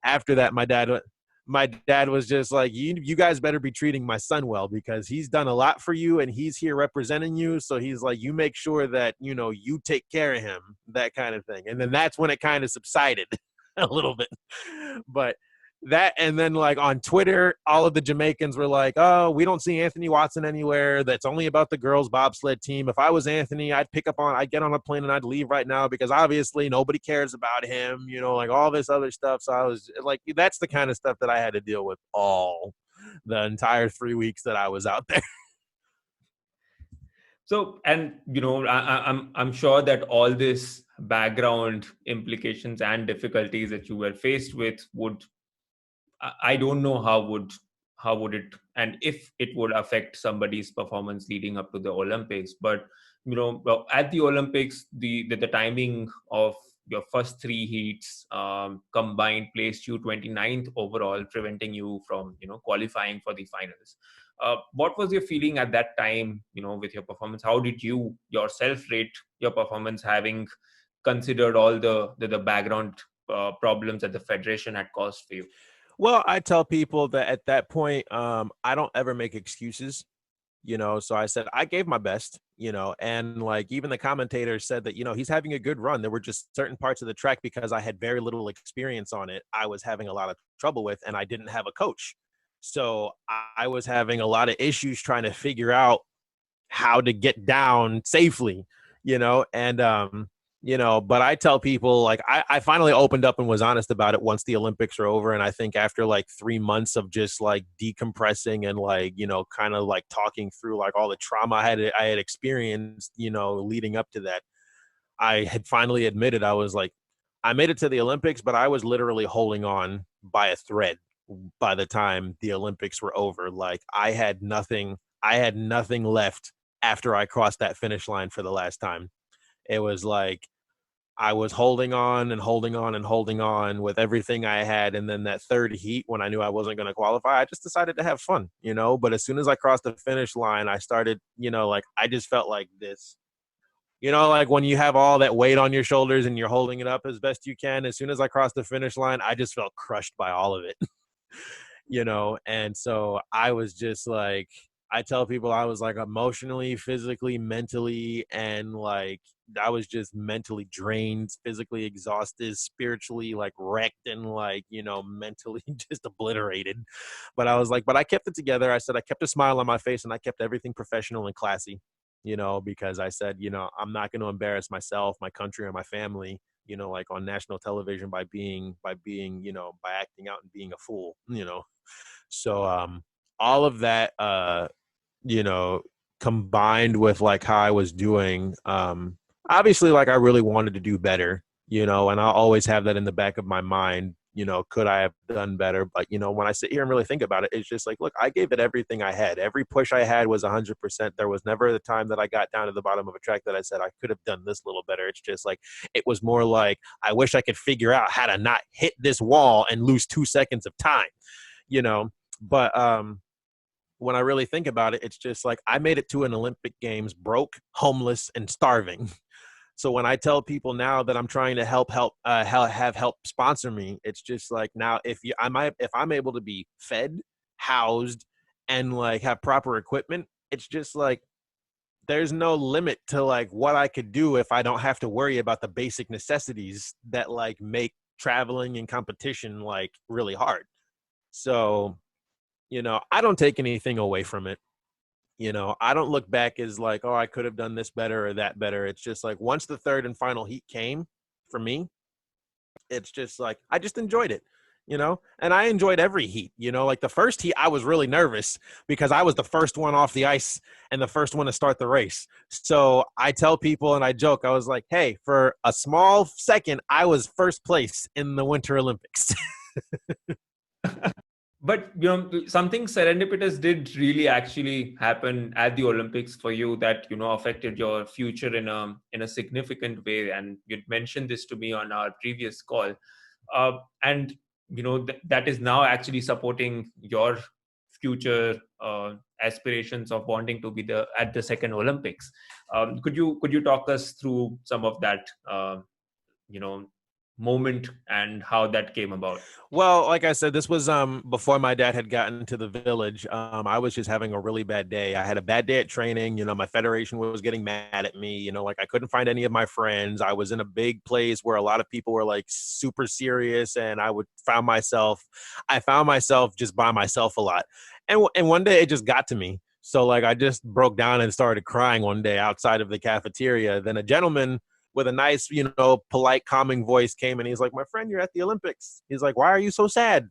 after that, my dad was just like, you guys better be treating my son well because he's done a lot for you and he's here representing you. So he's like, you make sure that, you know, you take care of him, that kind of thing. And then that's when it kind of subsided a little bit. But that, and then like on Twitter, all of the Jamaicans were like, oh, we don't see Anthony Watson anywhere. That's only about the girls bobsled team. If I was Anthony, I'd get on a plane and I'd leave right now because obviously nobody cares about him, you know, like all this other stuff. So I was like, that's the kind of stuff that I had to deal with all the entire 3 weeks that I was out there. So, and I'm sure that all this background implications and difficulties that you were faced with would, I don't know how would it, and if it would affect somebody's performance leading up to the Olympics. But well, at the Olympics, the timing of your first three heats combined placed you 29th overall, preventing you from qualifying for the finals. What was your feeling at that time? With your performance, how did you yourself rate your performance, having considered all the background problems that the federation had caused for you? Well, I tell people that at that point, I don't ever make excuses, you know. So I said I gave my best, you know, and like even the commentators said that, you know, he's having a good run. There were just certain parts of the track because I had very little experience on it. I was having a lot of trouble with, and I didn't have a coach. So I was having a lot of issues trying to figure out how to get down safely, you know, and you know, but I tell people like I finally opened up and was honest about it once the Olympics were over. And I think after like 3 months of just like decompressing and like, you know, kind of like talking through like all the trauma I had experienced, you know, leading up to that, I had finally admitted I was like, I made it to the Olympics, but I was literally holding on by a thread by the time the Olympics were over. Like I had nothing left after I crossed that finish line for the last time. It was like I was holding on and holding on and holding on with everything I had. And then that third heat, when I knew I wasn't going to qualify, I just decided to have fun, you know. But as soon as I crossed the finish line, I started, you know, like I just felt like this, you know, like when you have all that weight on your shoulders and you're holding it up as best you can. As soon as I crossed the finish line, I just felt crushed by all of it, you know. And so I was just like, I tell people I was like emotionally, physically, mentally, and like I was just mentally drained, physically exhausted, spiritually like wrecked, and like, you know, mentally just obliterated. But I was like, but I kept it together. I said I kept a smile on my face and I kept everything professional and classy, you know, because I said, you know, I'm not going to embarrass myself, my country, or my family, you know, like on national television by being, you know, by acting out and being a fool, you know. So all of that you know, combined with like how I was doing, obviously like I really wanted to do better, you know, and I'll always have that in the back of my mind, you know, could I have done better? But, you know, when I sit here and really think about it, it's just like, look, I gave it everything I had. Every push I had was 100%. There was never the time that I got down to the bottom of a track that I said I could have done this a little better. It's just like, it was more like, I wish I could figure out how to not hit this wall and lose 2 seconds of time, you know. But when I really think about it, it's just like I made it to an Olympic Games broke, homeless, and starving. So when I tell people now that I'm trying to have help sponsor me, it's just like now if I'm able to be fed, housed, and like have proper equipment, it's just like there's no limit to like what I could do if I don't have to worry about the basic necessities that like make traveling and competition like really hard. So, you know, I don't take anything away from it. You know, I don't look back as like, oh, I could have done this better or that better. It's just like once the third and final heat came for me, it's just like I just enjoyed it. and I enjoyed every heat. Like the first heat, I was really nervous because I was the first one off the ice and the first one to start the race. So I tell people and I joke, I was like, hey, for a small second, I was first place in the Winter Olympics. But something serendipitous did really actually happen at the Olympics for you that affected your future in a significant way. And you'd mentioned this to me on our previous call, and that is now actually supporting your future aspirations of wanting to be at the second Olympics. Could you talk us through some of that you know moment and how that came about? Well, like I said, this was before my dad had gotten to the village. I was just having a really bad day. I had a bad day at training. My federation was getting mad at me. Like I couldn't find any of my friends. I was in a big place where a lot of people were like super serious, and I found myself just by myself a lot. And one day it just got to me. So like I just broke down and started crying one day outside of the cafeteria. Then a gentleman with a nice, polite, calming voice came and he's like, my friend, you're at the Olympics. He's like, why are you so sad?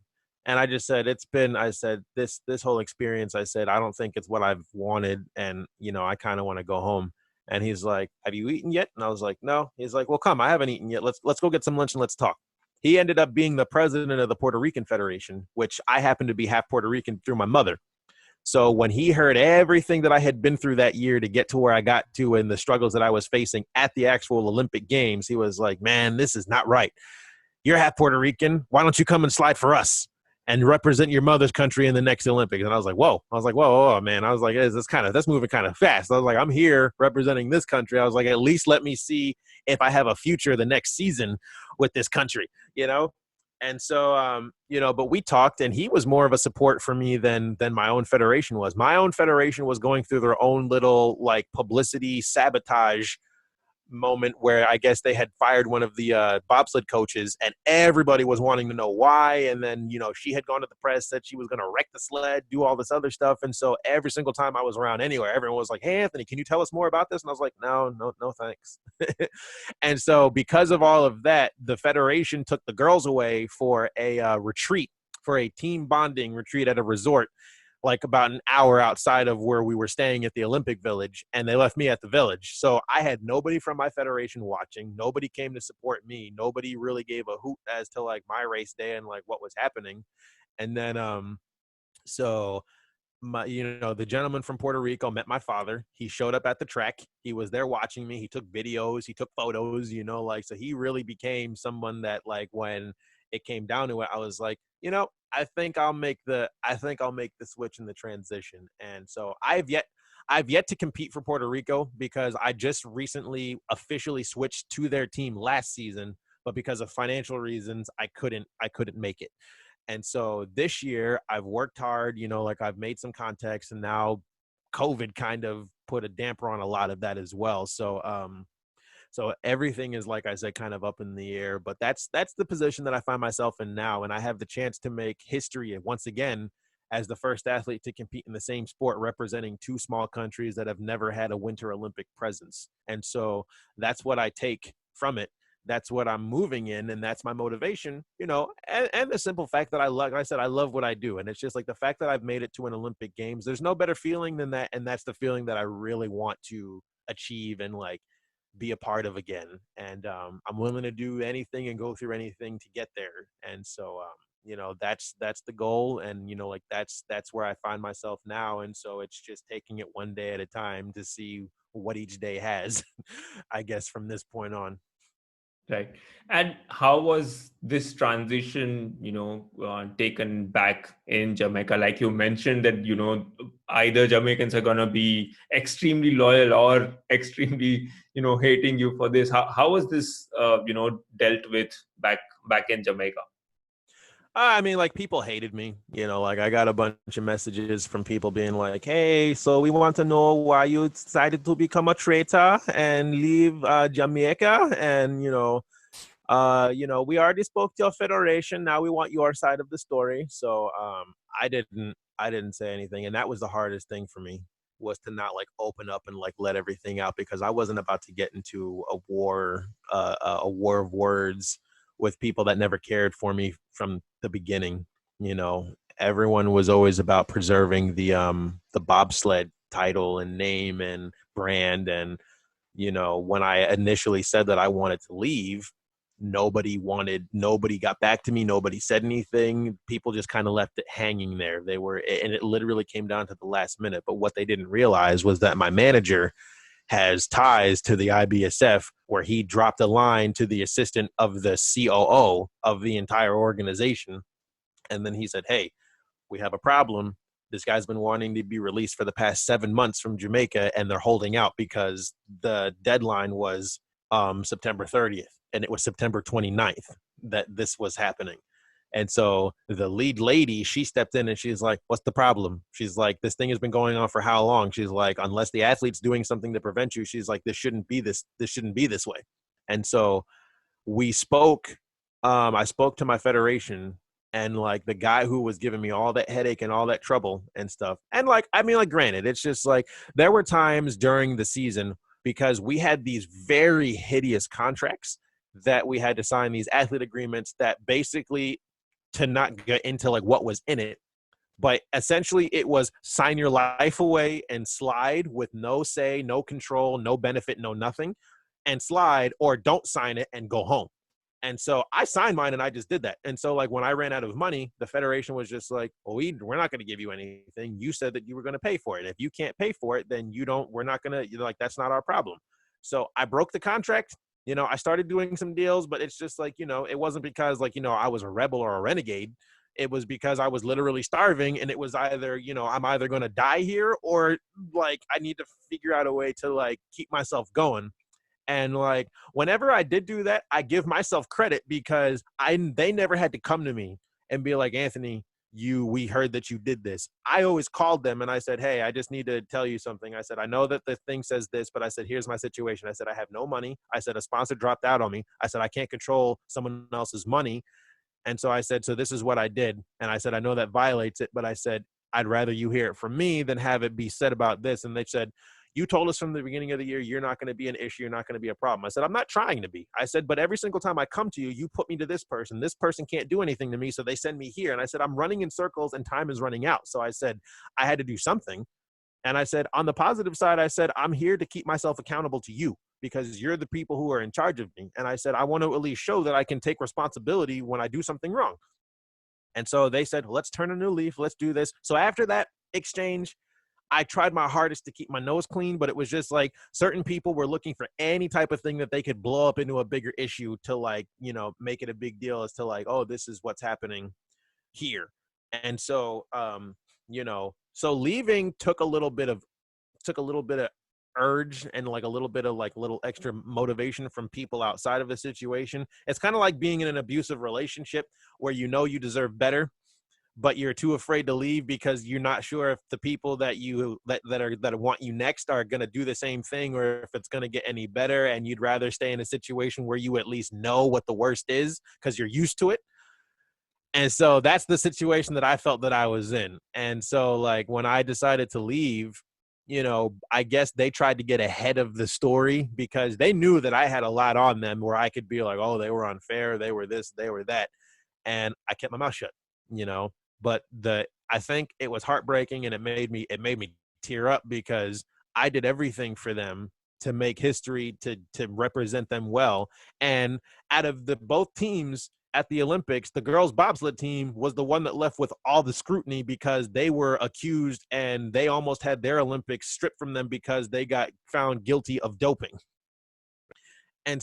And I just said, this whole experience, I said, I don't think it's what I've wanted. And, I kind of want to go home. And he's like, have you eaten yet? And I was like, no. He's like, well, come, I haven't eaten yet. Let's go get some lunch and let's talk. He ended up being the president of the Puerto Rican Federation, which I happen to be half Puerto Rican through my mother. So when he heard everything that I had been through that year to get to where I got to and the struggles that I was facing at the actual Olympic Games, he was like, man, this is not right. You're half Puerto Rican. Why don't you come and slide for us and represent your mother's country in the next Olympics? And I was like, whoa, man. I was like, that's moving kind of fast. I was like, I'm here representing this country. I was like, at least let me see if I have a future the next season with this country. And so, but we talked, and he was more of a support for me than my own federation was. My own federation was going through their own little like publicity sabotage moment where I guess they had fired one of the bobsled coaches, and everybody was wanting to know why. And then, she had gone to the press, said she was going to wreck the sled, do all this other stuff. And so every single time I was around anywhere, everyone was like, hey, Anthony, can you tell us more about this? And I was like, no, thanks. And so because of all of that, the federation took the girls away for a retreat, for a team bonding retreat at a resort, like about an hour outside of where we were staying at the Olympic Village, and they left me at the village. So I had nobody from my federation watching. Nobody came to support me. Nobody really gave a hoot as to like my race day and like what was happening. And then, so the gentleman from Puerto Rico met my father. He showed up at the track. He was there watching me. He took videos. He took photos, so he really became someone that like when it came down to it, I was like, I think I'll make the switch in the transition. And so I've yet to compete for Puerto Rico because I just recently officially switched to their team last season, but because of financial reasons, I couldn't make it. And so this year I've worked hard, like I've made some contacts, and now COVID kind of put a damper on a lot of that as well. So everything is, like I said, kind of up in the air, but that's the position that I find myself in now. And I have the chance to make history once again as the first athlete to compete in the same sport, representing two small countries that have never had a Winter Olympic presence. And so that's what I take from it. That's what I'm moving in, and that's my motivation, and the simple fact that I love what I do. And it's just like the fact that I've made it to an Olympic Games, there's no better feeling than that. And that's the feeling that I really want to achieve and like be a part of again. And I'm willing to do anything and go through anything to get there. And so that's the goal. And like that's where I find myself now. And so it's just taking it one day at a time to see what each day has, I guess, from this point on. Right. And how was this transition, taken back in Jamaica? Like you mentioned that, either Jamaicans are going to be extremely loyal or extremely, hating you for this. How was this, dealt with back in Jamaica? I mean, like people hated me, like I got a bunch of messages from people being like, hey, so we want to know why you decided to become a traitor and leave Jamaica. And, we already spoke to your federation. Now we want your side of the story. So I didn't say anything. And that was the hardest thing for me, was to not like open up and like let everything out, because I wasn't about to get into a war of words with people that never cared for me from the beginning. You know, everyone was always about preserving the bobsled title and name and brand. And you know, when I initially said that I wanted to leave, nobody got back to me. Nobody said anything. People just kind of left it hanging there. And it literally came down to the last minute. But what they didn't realize was that my manager has ties to the IBSF, where he dropped a line to the assistant of the COO of the entire organization. And then he said, "Hey, we have a problem. This guy's been wanting to be released for the past 7 months from Jamaica, and they're holding out because the deadline was September 30th, and it was September 29th that this was happening." And so the lead lady, she stepped in and she's like, "What's the problem?" She's like, "This thing has been going on for how long?" She's like, "Unless the athlete's doing something to prevent you," she's like, this shouldn't be this way. And so we spoke. I spoke to my federation, and like the guy who was giving me all that headache and all that trouble and stuff. And like, I mean, like, granted, it's just like there were times during the season, because we had these very hideous contracts that we had to sign, these athlete agreements that basically, to not get into like what was in it, but essentially it was sign your life away and slide with no say, no control, no benefit, no nothing, and slide, or don't sign it and go home. And so I signed mine and I just did that. And so like when I ran out of money, the federation was just like, "Well, we're not going to give you anything. You said that you were going to pay for it. If you can't pay for it, then we're not going to, like, that's not our problem." So I broke the contract. You know, I started doing some deals, but it's just like, you know, it wasn't because like, you know, I was a rebel or a renegade. It was because I was literally starving, and it was either, you know, I'm either going to die here, or like I need to figure out a way to like keep myself going. And like whenever I did do that, I give myself credit, because they never had to come to me and be like, "Anthony, we heard that you did this." I always called them and I said, "Hey, I just need to tell you something." I said, "I know that the thing says this, but I said, here's my situation." I said, "I have no money." I said, "A sponsor dropped out on me." I said, "I can't control someone else's money." And so I said, "So this is what I did." And I said, "I know that violates it, but I said, I'd rather you hear it from me than have it be said about this." And they said, "You told us from the beginning of the year you're not going to be an issue, you're not going to be a problem." I said, "I'm not trying to be." I said, "But every single time I come to you, you put me to this person. This person can't do anything to me, so they send me here." And I said, "I'm running in circles and time is running out." So I said, I had to do something. And I said, on the positive side, I said, "I'm here to keep myself accountable to you, because you're the people who are in charge of me." And I said, "I want to at least show that I can take responsibility when I do something wrong." And so they said, "Let's turn a new leaf. Let's do this." So after that exchange, I tried my hardest to keep my nose clean, but it was just like certain people were looking for any type of thing that they could blow up into a bigger issue to like, you know, make it a big deal, as to like, "Oh, this is what's happening here." And so, you know, so leaving took a little bit of urge and like a little bit of like little extra motivation from people outside of the situation. It's kind of like being in an abusive relationship where you know you deserve better, but you're too afraid to leave because you're not sure if the people that want you next are going to do the same thing, or if it's going to get any better, and you'd rather stay in a situation where you at least know what the worst is because you're used to it. And so that's the situation that I felt that I was in. And so like when I decided to leave, you know, I guess they tried to get ahead of the story, because they knew that I had a lot on them where I could be like, "Oh, they were unfair, they were this, they were that." And I kept my mouth shut, you know. But I think it was heartbreaking, and it made me tear up, because I did everything for them to make history, to represent them well. And out of the both teams at the Olympics, the girls bobsled team was the one that left with all the scrutiny, because they were accused and they almost had their Olympics stripped from them because they got found guilty of doping. And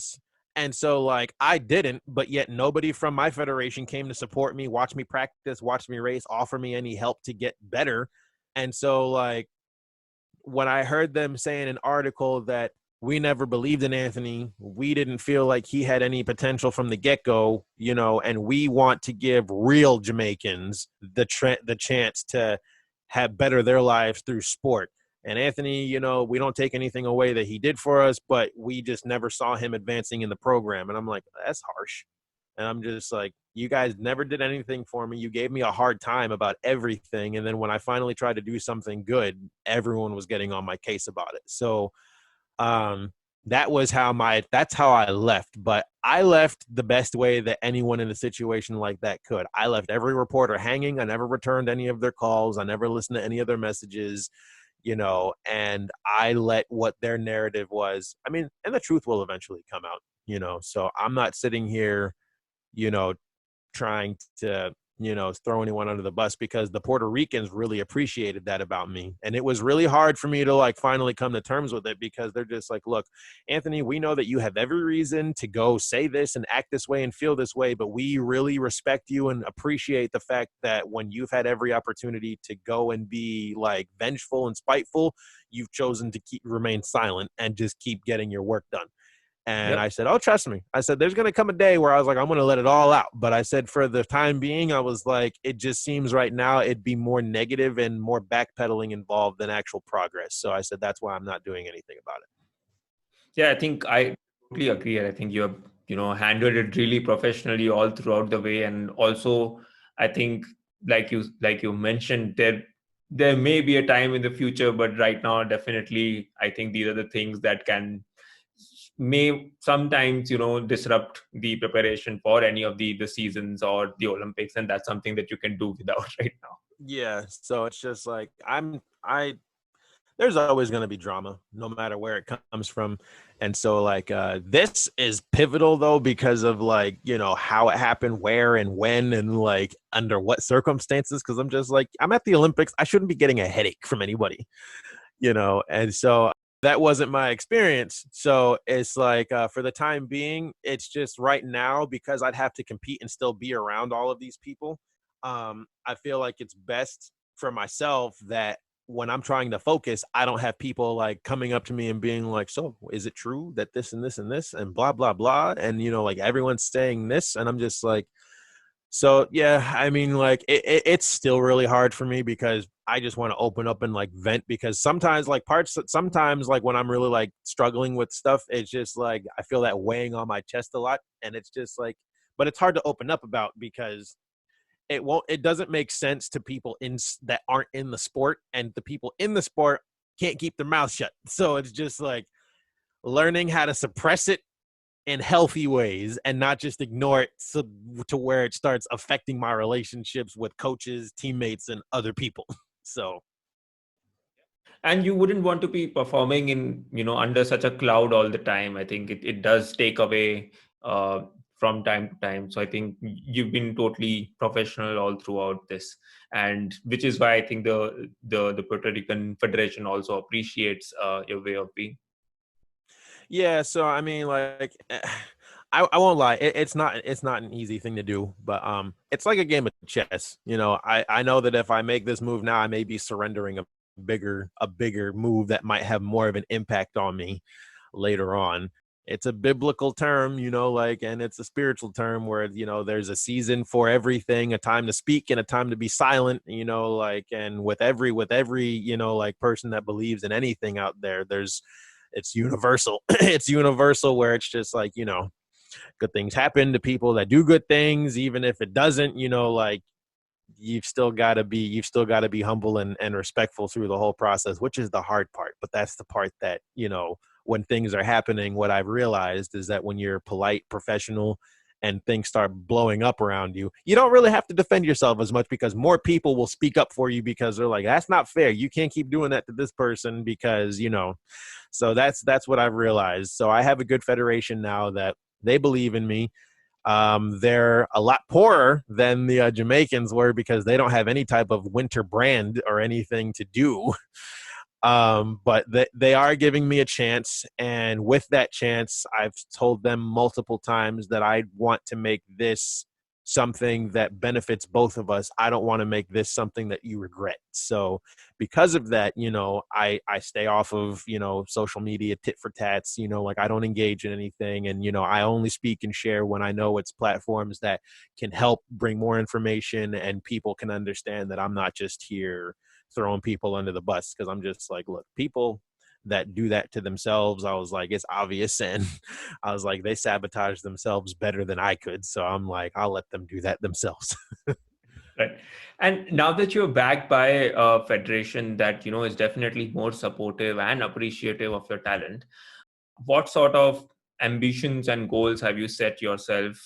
and so like I didn't, but yet nobody from my federation came to support me, watch me practice, watch me race, offer me any help to get better. And so like when I heard them say in an article that we never believed in Anthony, we didn't feel like he had any potential from the get-go, you know, and we want to give real Jamaicans the chance to have better their lives through sport. And Anthony, you know, we don't take anything away that he did for us, but we just never saw him advancing in the program. And I'm like, that's harsh. And I'm just like, you guys never did anything for me. You gave me a hard time about everything. And then when I finally tried to do something good, everyone was getting on my case about it. So, um, that's how I left. But I left the best way that anyone in a situation like that could. I left every reporter hanging. I never returned any of their calls. I never listened to any of their messages, and I let what their narrative was. I mean, and the truth will eventually come out, so I'm not sitting here, you know, trying to throw anyone under the bus, because the Puerto Ricans really appreciated that about me, and it was really hard for me to like finally come to terms with it, because they're just like, look, Anthony, we know that you have every reason to go say this and act this way and feel this way, but we really respect you and appreciate the fact that when you've had every opportunity to go and be like vengeful and spiteful, you've chosen to remain silent and just keep getting your work done. And I Yep. said, oh, trust me. I said, there's going to come a day where I was like, I'm going to let it all out. But I said, for the time being, I was like, it just seems right now it'd be more negative and more backpedaling involved than actual progress. So I said, that's why I'm not doing anything about it. Yeah, I think I totally agree. And I think you have, handled it really professionally all throughout the way. And also, I think, like you mentioned, there may be a time in the future, but right now, definitely, I think these are the things that may sometimes, disrupt the preparation for any of the seasons or the Olympics. And that's something that you can do without right now. Yeah. So it's just like, there's always going to be drama no matter where it comes from. And so like this is pivotal though, because of like how it happened, where and when, and like under what circumstances, because I'm just like, I'm at the Olympics, I shouldn't be getting a headache from anybody, and so that wasn't my experience. So it's like for the time being, it's just right now, because I'd have to compete and still be around all of these people. I feel like it's best for myself that when I'm trying to focus, I don't have people like coming up to me and being like, so is it true that this and this and this and blah blah blah, and like everyone's saying this, and I'm just like, so yeah, I mean, like it's still really hard for me, because I just want to open up and like vent, because sometimes like when I'm really like struggling with stuff, it's just like I feel that weighing on my chest a lot, and it's just like, but it's hard to open up about, because it doesn't make sense to people in that aren't in the sport, and the people in the sport can't keep their mouth shut. So it's just like learning how to suppress it in healthy ways and not just ignore it, so to where it starts affecting my relationships with coaches, teammates, and other people. So And you wouldn't want to be performing in under such a cloud all the time. I think it does take away uh, from time to time. So I think you've been totally professional all throughout this, and which is why I think the Puerto Rican Federation also appreciates your way of being. yeah, so I mean, like, I won't lie, it's not an easy thing to do, but it's like a game of chess. I know that if I make this move now, I may be surrendering a bigger move that might have more of an impact on me later on. It's a biblical term, like, and it's a spiritual term where, there's a season for everything, a time to speak and a time to be silent, like, and with every, like person that believes in anything out there, it's universal. It's universal, where it's just like, good things happen to people that do good things, even if it doesn't, like, you've still got to be humble and respectful through the whole process, which is the hard part. But that's the part that, when things are happening, what I've realized is that when you're polite, professional, and things start blowing up around you, you don't really have to defend yourself as much, because more people will speak up for you, because they're like, that's not fair, you can't keep doing that to this person, because so that's what I've realized. So I have a good federation now that they believe in me. They're a lot poorer than the Jamaicans were, because they don't have any type of winter brand or anything to do. But they are giving me a chance. And with that chance, I've told them multiple times that I want to make this something that benefits both of us. I don't want to make this something that you regret. So because of that, I stay off of, social media tit for tats, like I don't engage in anything. And, I only speak and share when I know it's platforms that can help bring more information, and people can understand that I'm not just here throwing people under the bus, because I'm just like, look, people that do that to themselves, I was like, it's obvious, and I was like, they sabotage themselves better than I could, so I'm like, I'll let them do that themselves. Right. And now that you're backed by a federation that, is definitely more supportive and appreciative of your talent, what sort of ambitions and goals have you set yourself,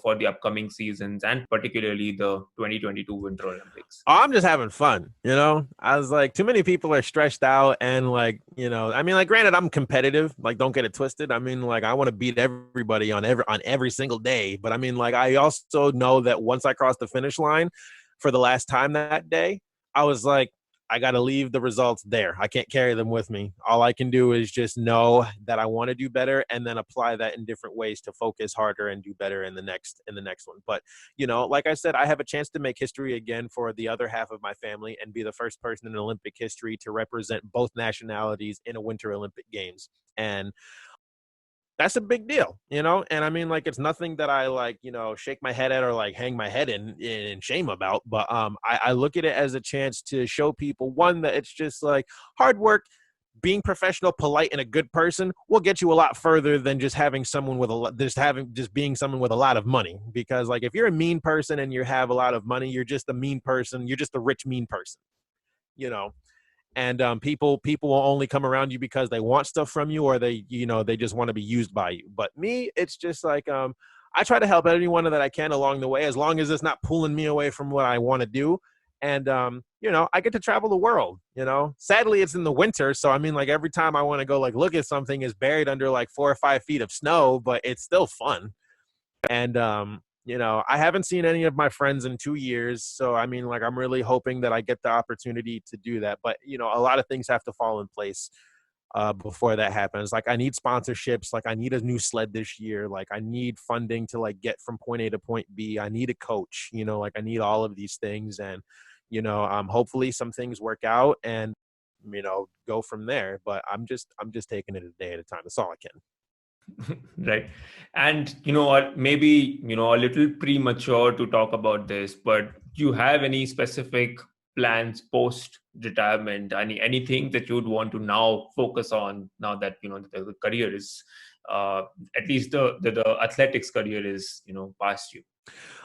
for the upcoming seasons and particularly the 2022 Winter Olympics? Oh, I'm just having fun, you know. I was like, too many people are stressed out, and like, you know, I mean, like, granted, I'm competitive. Like, don't get it twisted. I mean, like, I want to beat everybody on every single day. But I mean, like, I also know that once I cross the finish line for the last time that day, I was like, I got to leave the results there. I can't carry them with me. All I can do is just know that I want to do better, and then apply that in different ways to focus harder and do better in the next one. But you know, like I said, I have a chance to make history again for the other half of my family and be the first person in Olympic history to represent both nationalities in a Winter Olympic Games. And that's a big deal, you know? And I mean, like, it's nothing that I like, you know, shake my head at or like hang my head in shame about. But I look at it as a chance to show people, one, that it's just like hard work, being professional, polite, and a good person will get you a lot further than just having someone with just being someone with a lot of money. Because like, if you're a mean person and you have a lot of money, you're just a mean person. You're just a rich mean person, you know. And people will only come around you because they want stuff from you, or they just want to be used by you. But me, it's just like I try to help anyone that I can along the way, as long as it's not pulling me away from what I want to do. And I get to travel the world. You know, sadly, it's in the winter, so I mean, like, every time I want to go like look at something is buried under like 4 or 5 feet of snow, but it's still fun. And I haven't seen any of my friends in 2 years, so I mean, like, I'm really hoping that I get the opportunity to do that. But a lot of things have to fall in place before that happens. Like, I need sponsorships. Like, I need a new sled this year. Like, I need funding to like get from point A to point B. I need a coach. Like, I need all of these things. And hopefully some things work out, and go from there. But I'm just taking it a day at a time. That's all I can. Right. And you know what, maybe, a little premature to talk about this, but do you have any specific plans post retirement? Anything that you'd want to now focus on, now that, the career is, at least the athletics career is, past you?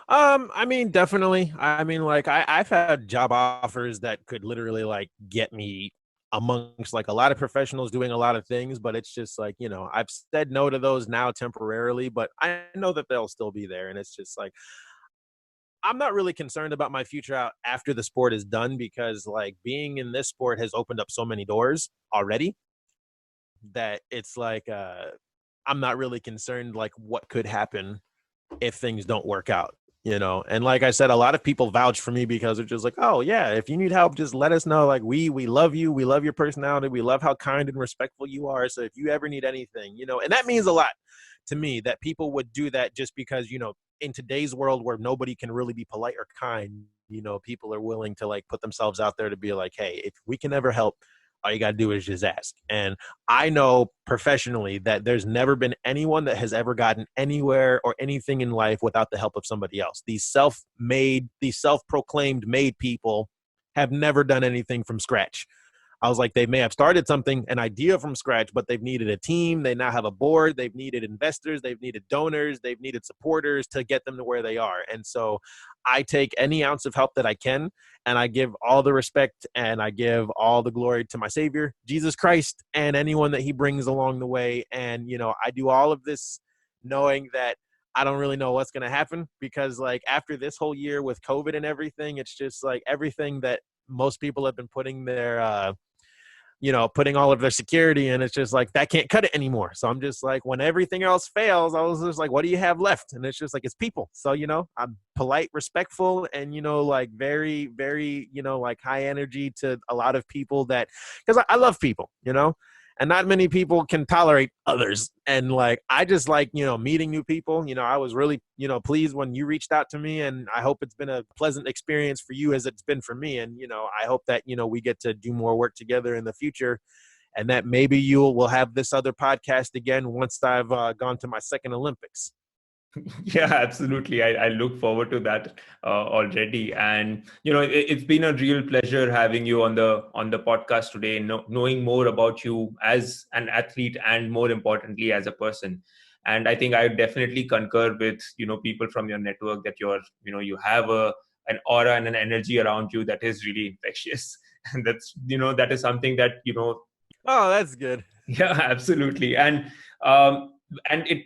I mean, definitely. I mean, like, I've had job offers that could literally like get me amongst like a lot of professionals doing a lot of things, but it's just like, I've said no to those now temporarily, but I know that they'll still be there. And it's just like, I'm not really concerned about my future out after the sport is done, because like being in this sport has opened up so many doors already that it's like, I'm not really concerned like what could happen if things don't work out. And like I said, a lot of people vouch for me because they're just like, oh yeah, if you need help, just let us know. Like, we love you, we love your personality, we love how kind and respectful you are. So if you ever need anything, and that means a lot to me, that people would do that, just because in today's world where nobody can really be polite or kind, people are willing to like put themselves out there to be like, hey, if we can ever help, all you got to do is just ask. And I know professionally that there's never been anyone that has ever gotten anywhere or anything in life without the help of somebody else. These self-proclaimed made people have never done anything from scratch. I was like, they may have started something, an idea from scratch, but they've needed a team. They now have a board. They've needed investors. They've needed donors. They've needed supporters to get them to where they are. And so I take any ounce of help that I can, and I give all the respect and I give all the glory to my Savior, Jesus Christ, and anyone that he brings along the way. And, I do all of this knowing that I don't really know what's going to happen, because like after this whole year with COVID and everything, it's just like everything that most people have been putting all of their security in, it's just like that can't cut it anymore. So I'm just like, when everything else fails, I was just like, what do you have left? And it's just like, it's people. So, I'm polite, respectful, and, like very, very, like high energy to a lot of people, that, because I love people. And not many people can tolerate others. And like, I just like, meeting new people. I was really, pleased when you reached out to me, and I hope it's been a pleasant experience for you as it's been for me. And, I hope that, we get to do more work together in the future, and that maybe we'll have this other podcast again once I've gone to my second Olympics. Yeah, absolutely. I look forward to that already. And it's been a real pleasure having you on the podcast today, knowing more about you as an athlete, and more importantly as a person. And I think I definitely concur with people from your network that you have an aura and an energy around you that is really infectious. And that is something that Oh, that's good. Yeah, absolutely. And it,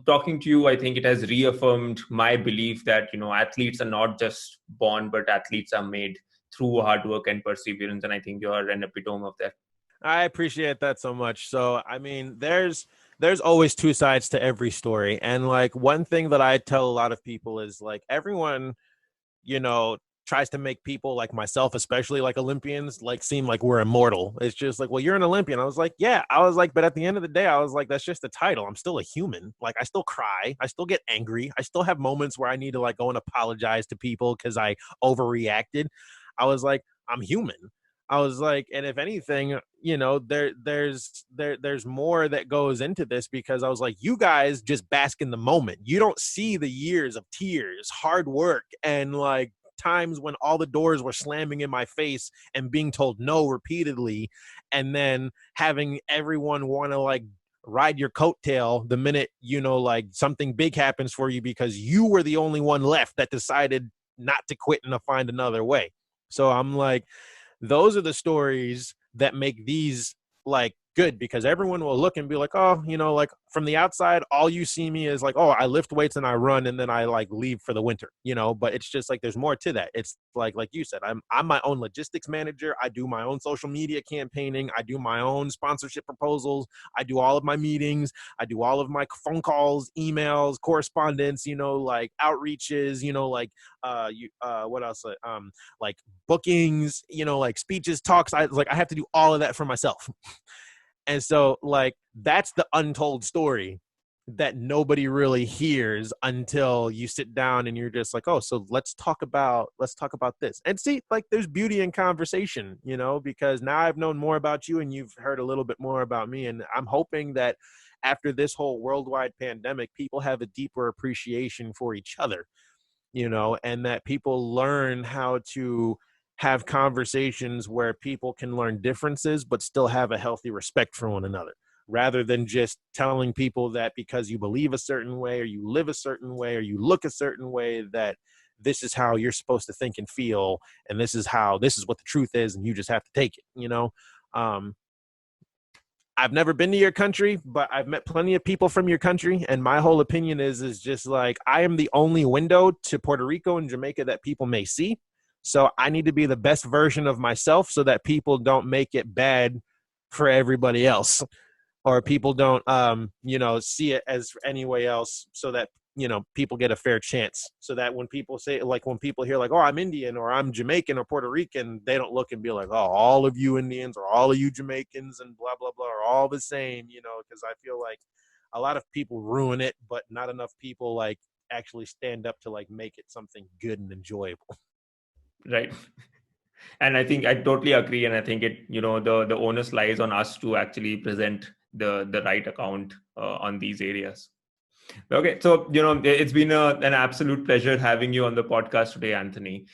talking to you, I think it has reaffirmed my belief that, athletes are not just born, but athletes are made through hard work and perseverance. And I think you are an epitome of that. I appreciate that so much. So, I mean, there's always two sides to every story. And like one thing that I tell a lot of people is like everyone, you know, tries to make people like myself, especially like Olympians, like seem like we're immortal. It's just like, well, you're an Olympian. I was like, yeah. I was like, but at the end of the day, I was like, that's just a title. I'm still a human. Like, I still cry. I still get angry. I still have moments where I need to like go and apologize to people because I overreacted. I was like, I'm human. I was like, and if anything, there's more that goes into this because I was like, you guys just bask in the moment. You don't see the years of tears, hard work, and like times when all the doors were slamming in my face and being told no repeatedly, and then having everyone want to like ride your coattail the minute like something big happens for you because you were the only one left that decided not to quit and to find another way. So I'm like, those are the stories that make these like good because everyone will look and be like, oh, like from the outside, all you see me is like, oh, I lift weights and I run and then I like leave for the winter, but it's just like there's more to that. It's like you said, I'm my own logistics manager. I do my own social media campaigning. I do my own sponsorship proposals. I do all of my meetings. I do all of my phone calls, emails, correspondence, like outreaches, what else? Like bookings, like speeches, talks. I have to do all of that for myself. And so like that's the untold story that nobody really hears until you sit down and you're just like, oh, so let's talk about this. And see, like there's beauty in conversation, because now I've known more about you and you've heard a little bit more about me. And I'm hoping that after this whole worldwide pandemic, people have a deeper appreciation for each other, and that people learn how to have conversations where people can learn differences but still have a healthy respect for one another, rather than just telling people that because you believe a certain way or you live a certain way or you look a certain way that this is how you're supposed to think and feel, and this is what the truth is and you just have to take it. I've never been to your country, but I've met plenty of people from your country. And my whole opinion is just like, I am the only window to Puerto Rico and Jamaica that people may see. So I need to be the best version of myself so that people don't make it bad for everybody else, or people don't, see it as any way else, so that, people get a fair chance, so that when people say, like when people hear like, oh, I'm Indian or I'm Jamaican or Puerto Rican, they don't look and be like, oh, all of you Indians or all of you Jamaicans and blah, blah, blah are all the same, because I feel like a lot of people ruin it, but not enough people like actually stand up to like make it something good and enjoyable. Right. And I think I totally agree. And I think it, the onus lies on us to actually present the right account on these areas. Okay, so it's been an absolute pleasure having you on the podcast today, Anthony.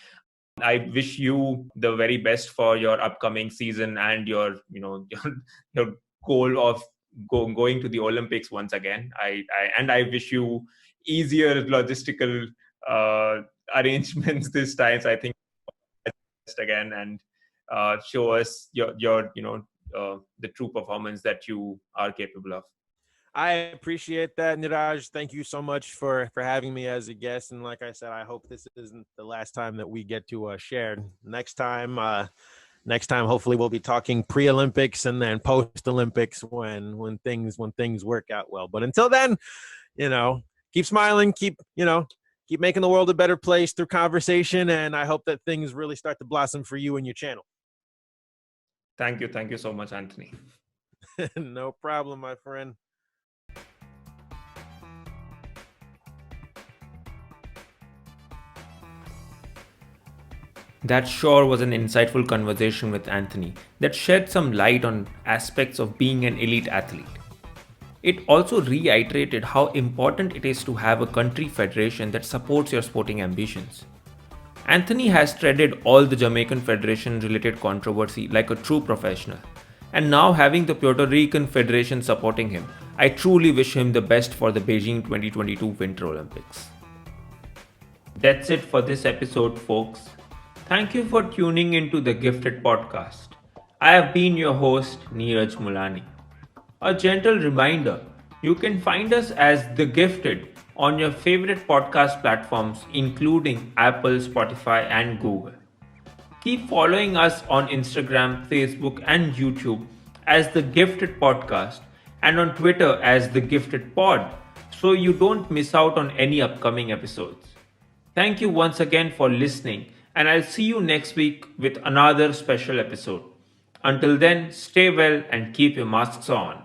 I wish you the very best for your upcoming season and your your goal of going to the Olympics once again. I wish you easier logistical uh, arrangements this time. So I think again and show us your the true performance that you are capable of. I appreciate that, Niraj. Thank you so much for having me as a guest. And like I said, I hope this isn't the last time that we get to share. Next time, hopefully, we'll be talking pre-Olympics and then post-Olympics when things work out well. But until then, keep smiling, keep making the world a better place through conversation. And I hope that things really start to blossom for you and your channel. Thank you so much, Anthony. No problem, my friend. That sure was an insightful conversation with Anthony that shed some light on aspects of being an elite athlete. It also reiterated how important it is to have a country federation that supports your sporting ambitions. Anthony has treaded all the Jamaican Federation related controversy like a true professional, and now having the Puerto Rican Federation supporting him, I truly wish him the best for the Beijing 2022 Winter Olympics. That's it for this episode, folks. Thank you for tuning into the Gifted Podcast. I have been your host, Niraj Mulani. A gentle reminder, you can find us as The Gifted on your favorite podcast platforms, including Apple, Spotify, and Google. Keep following us on Instagram, Facebook, and YouTube as The Gifted Podcast and on Twitter as The Gifted Pod so you don't miss out on any upcoming episodes. Thank you once again for listening, and I'll see you next week with another special episode. Until then, stay well and keep your masks on.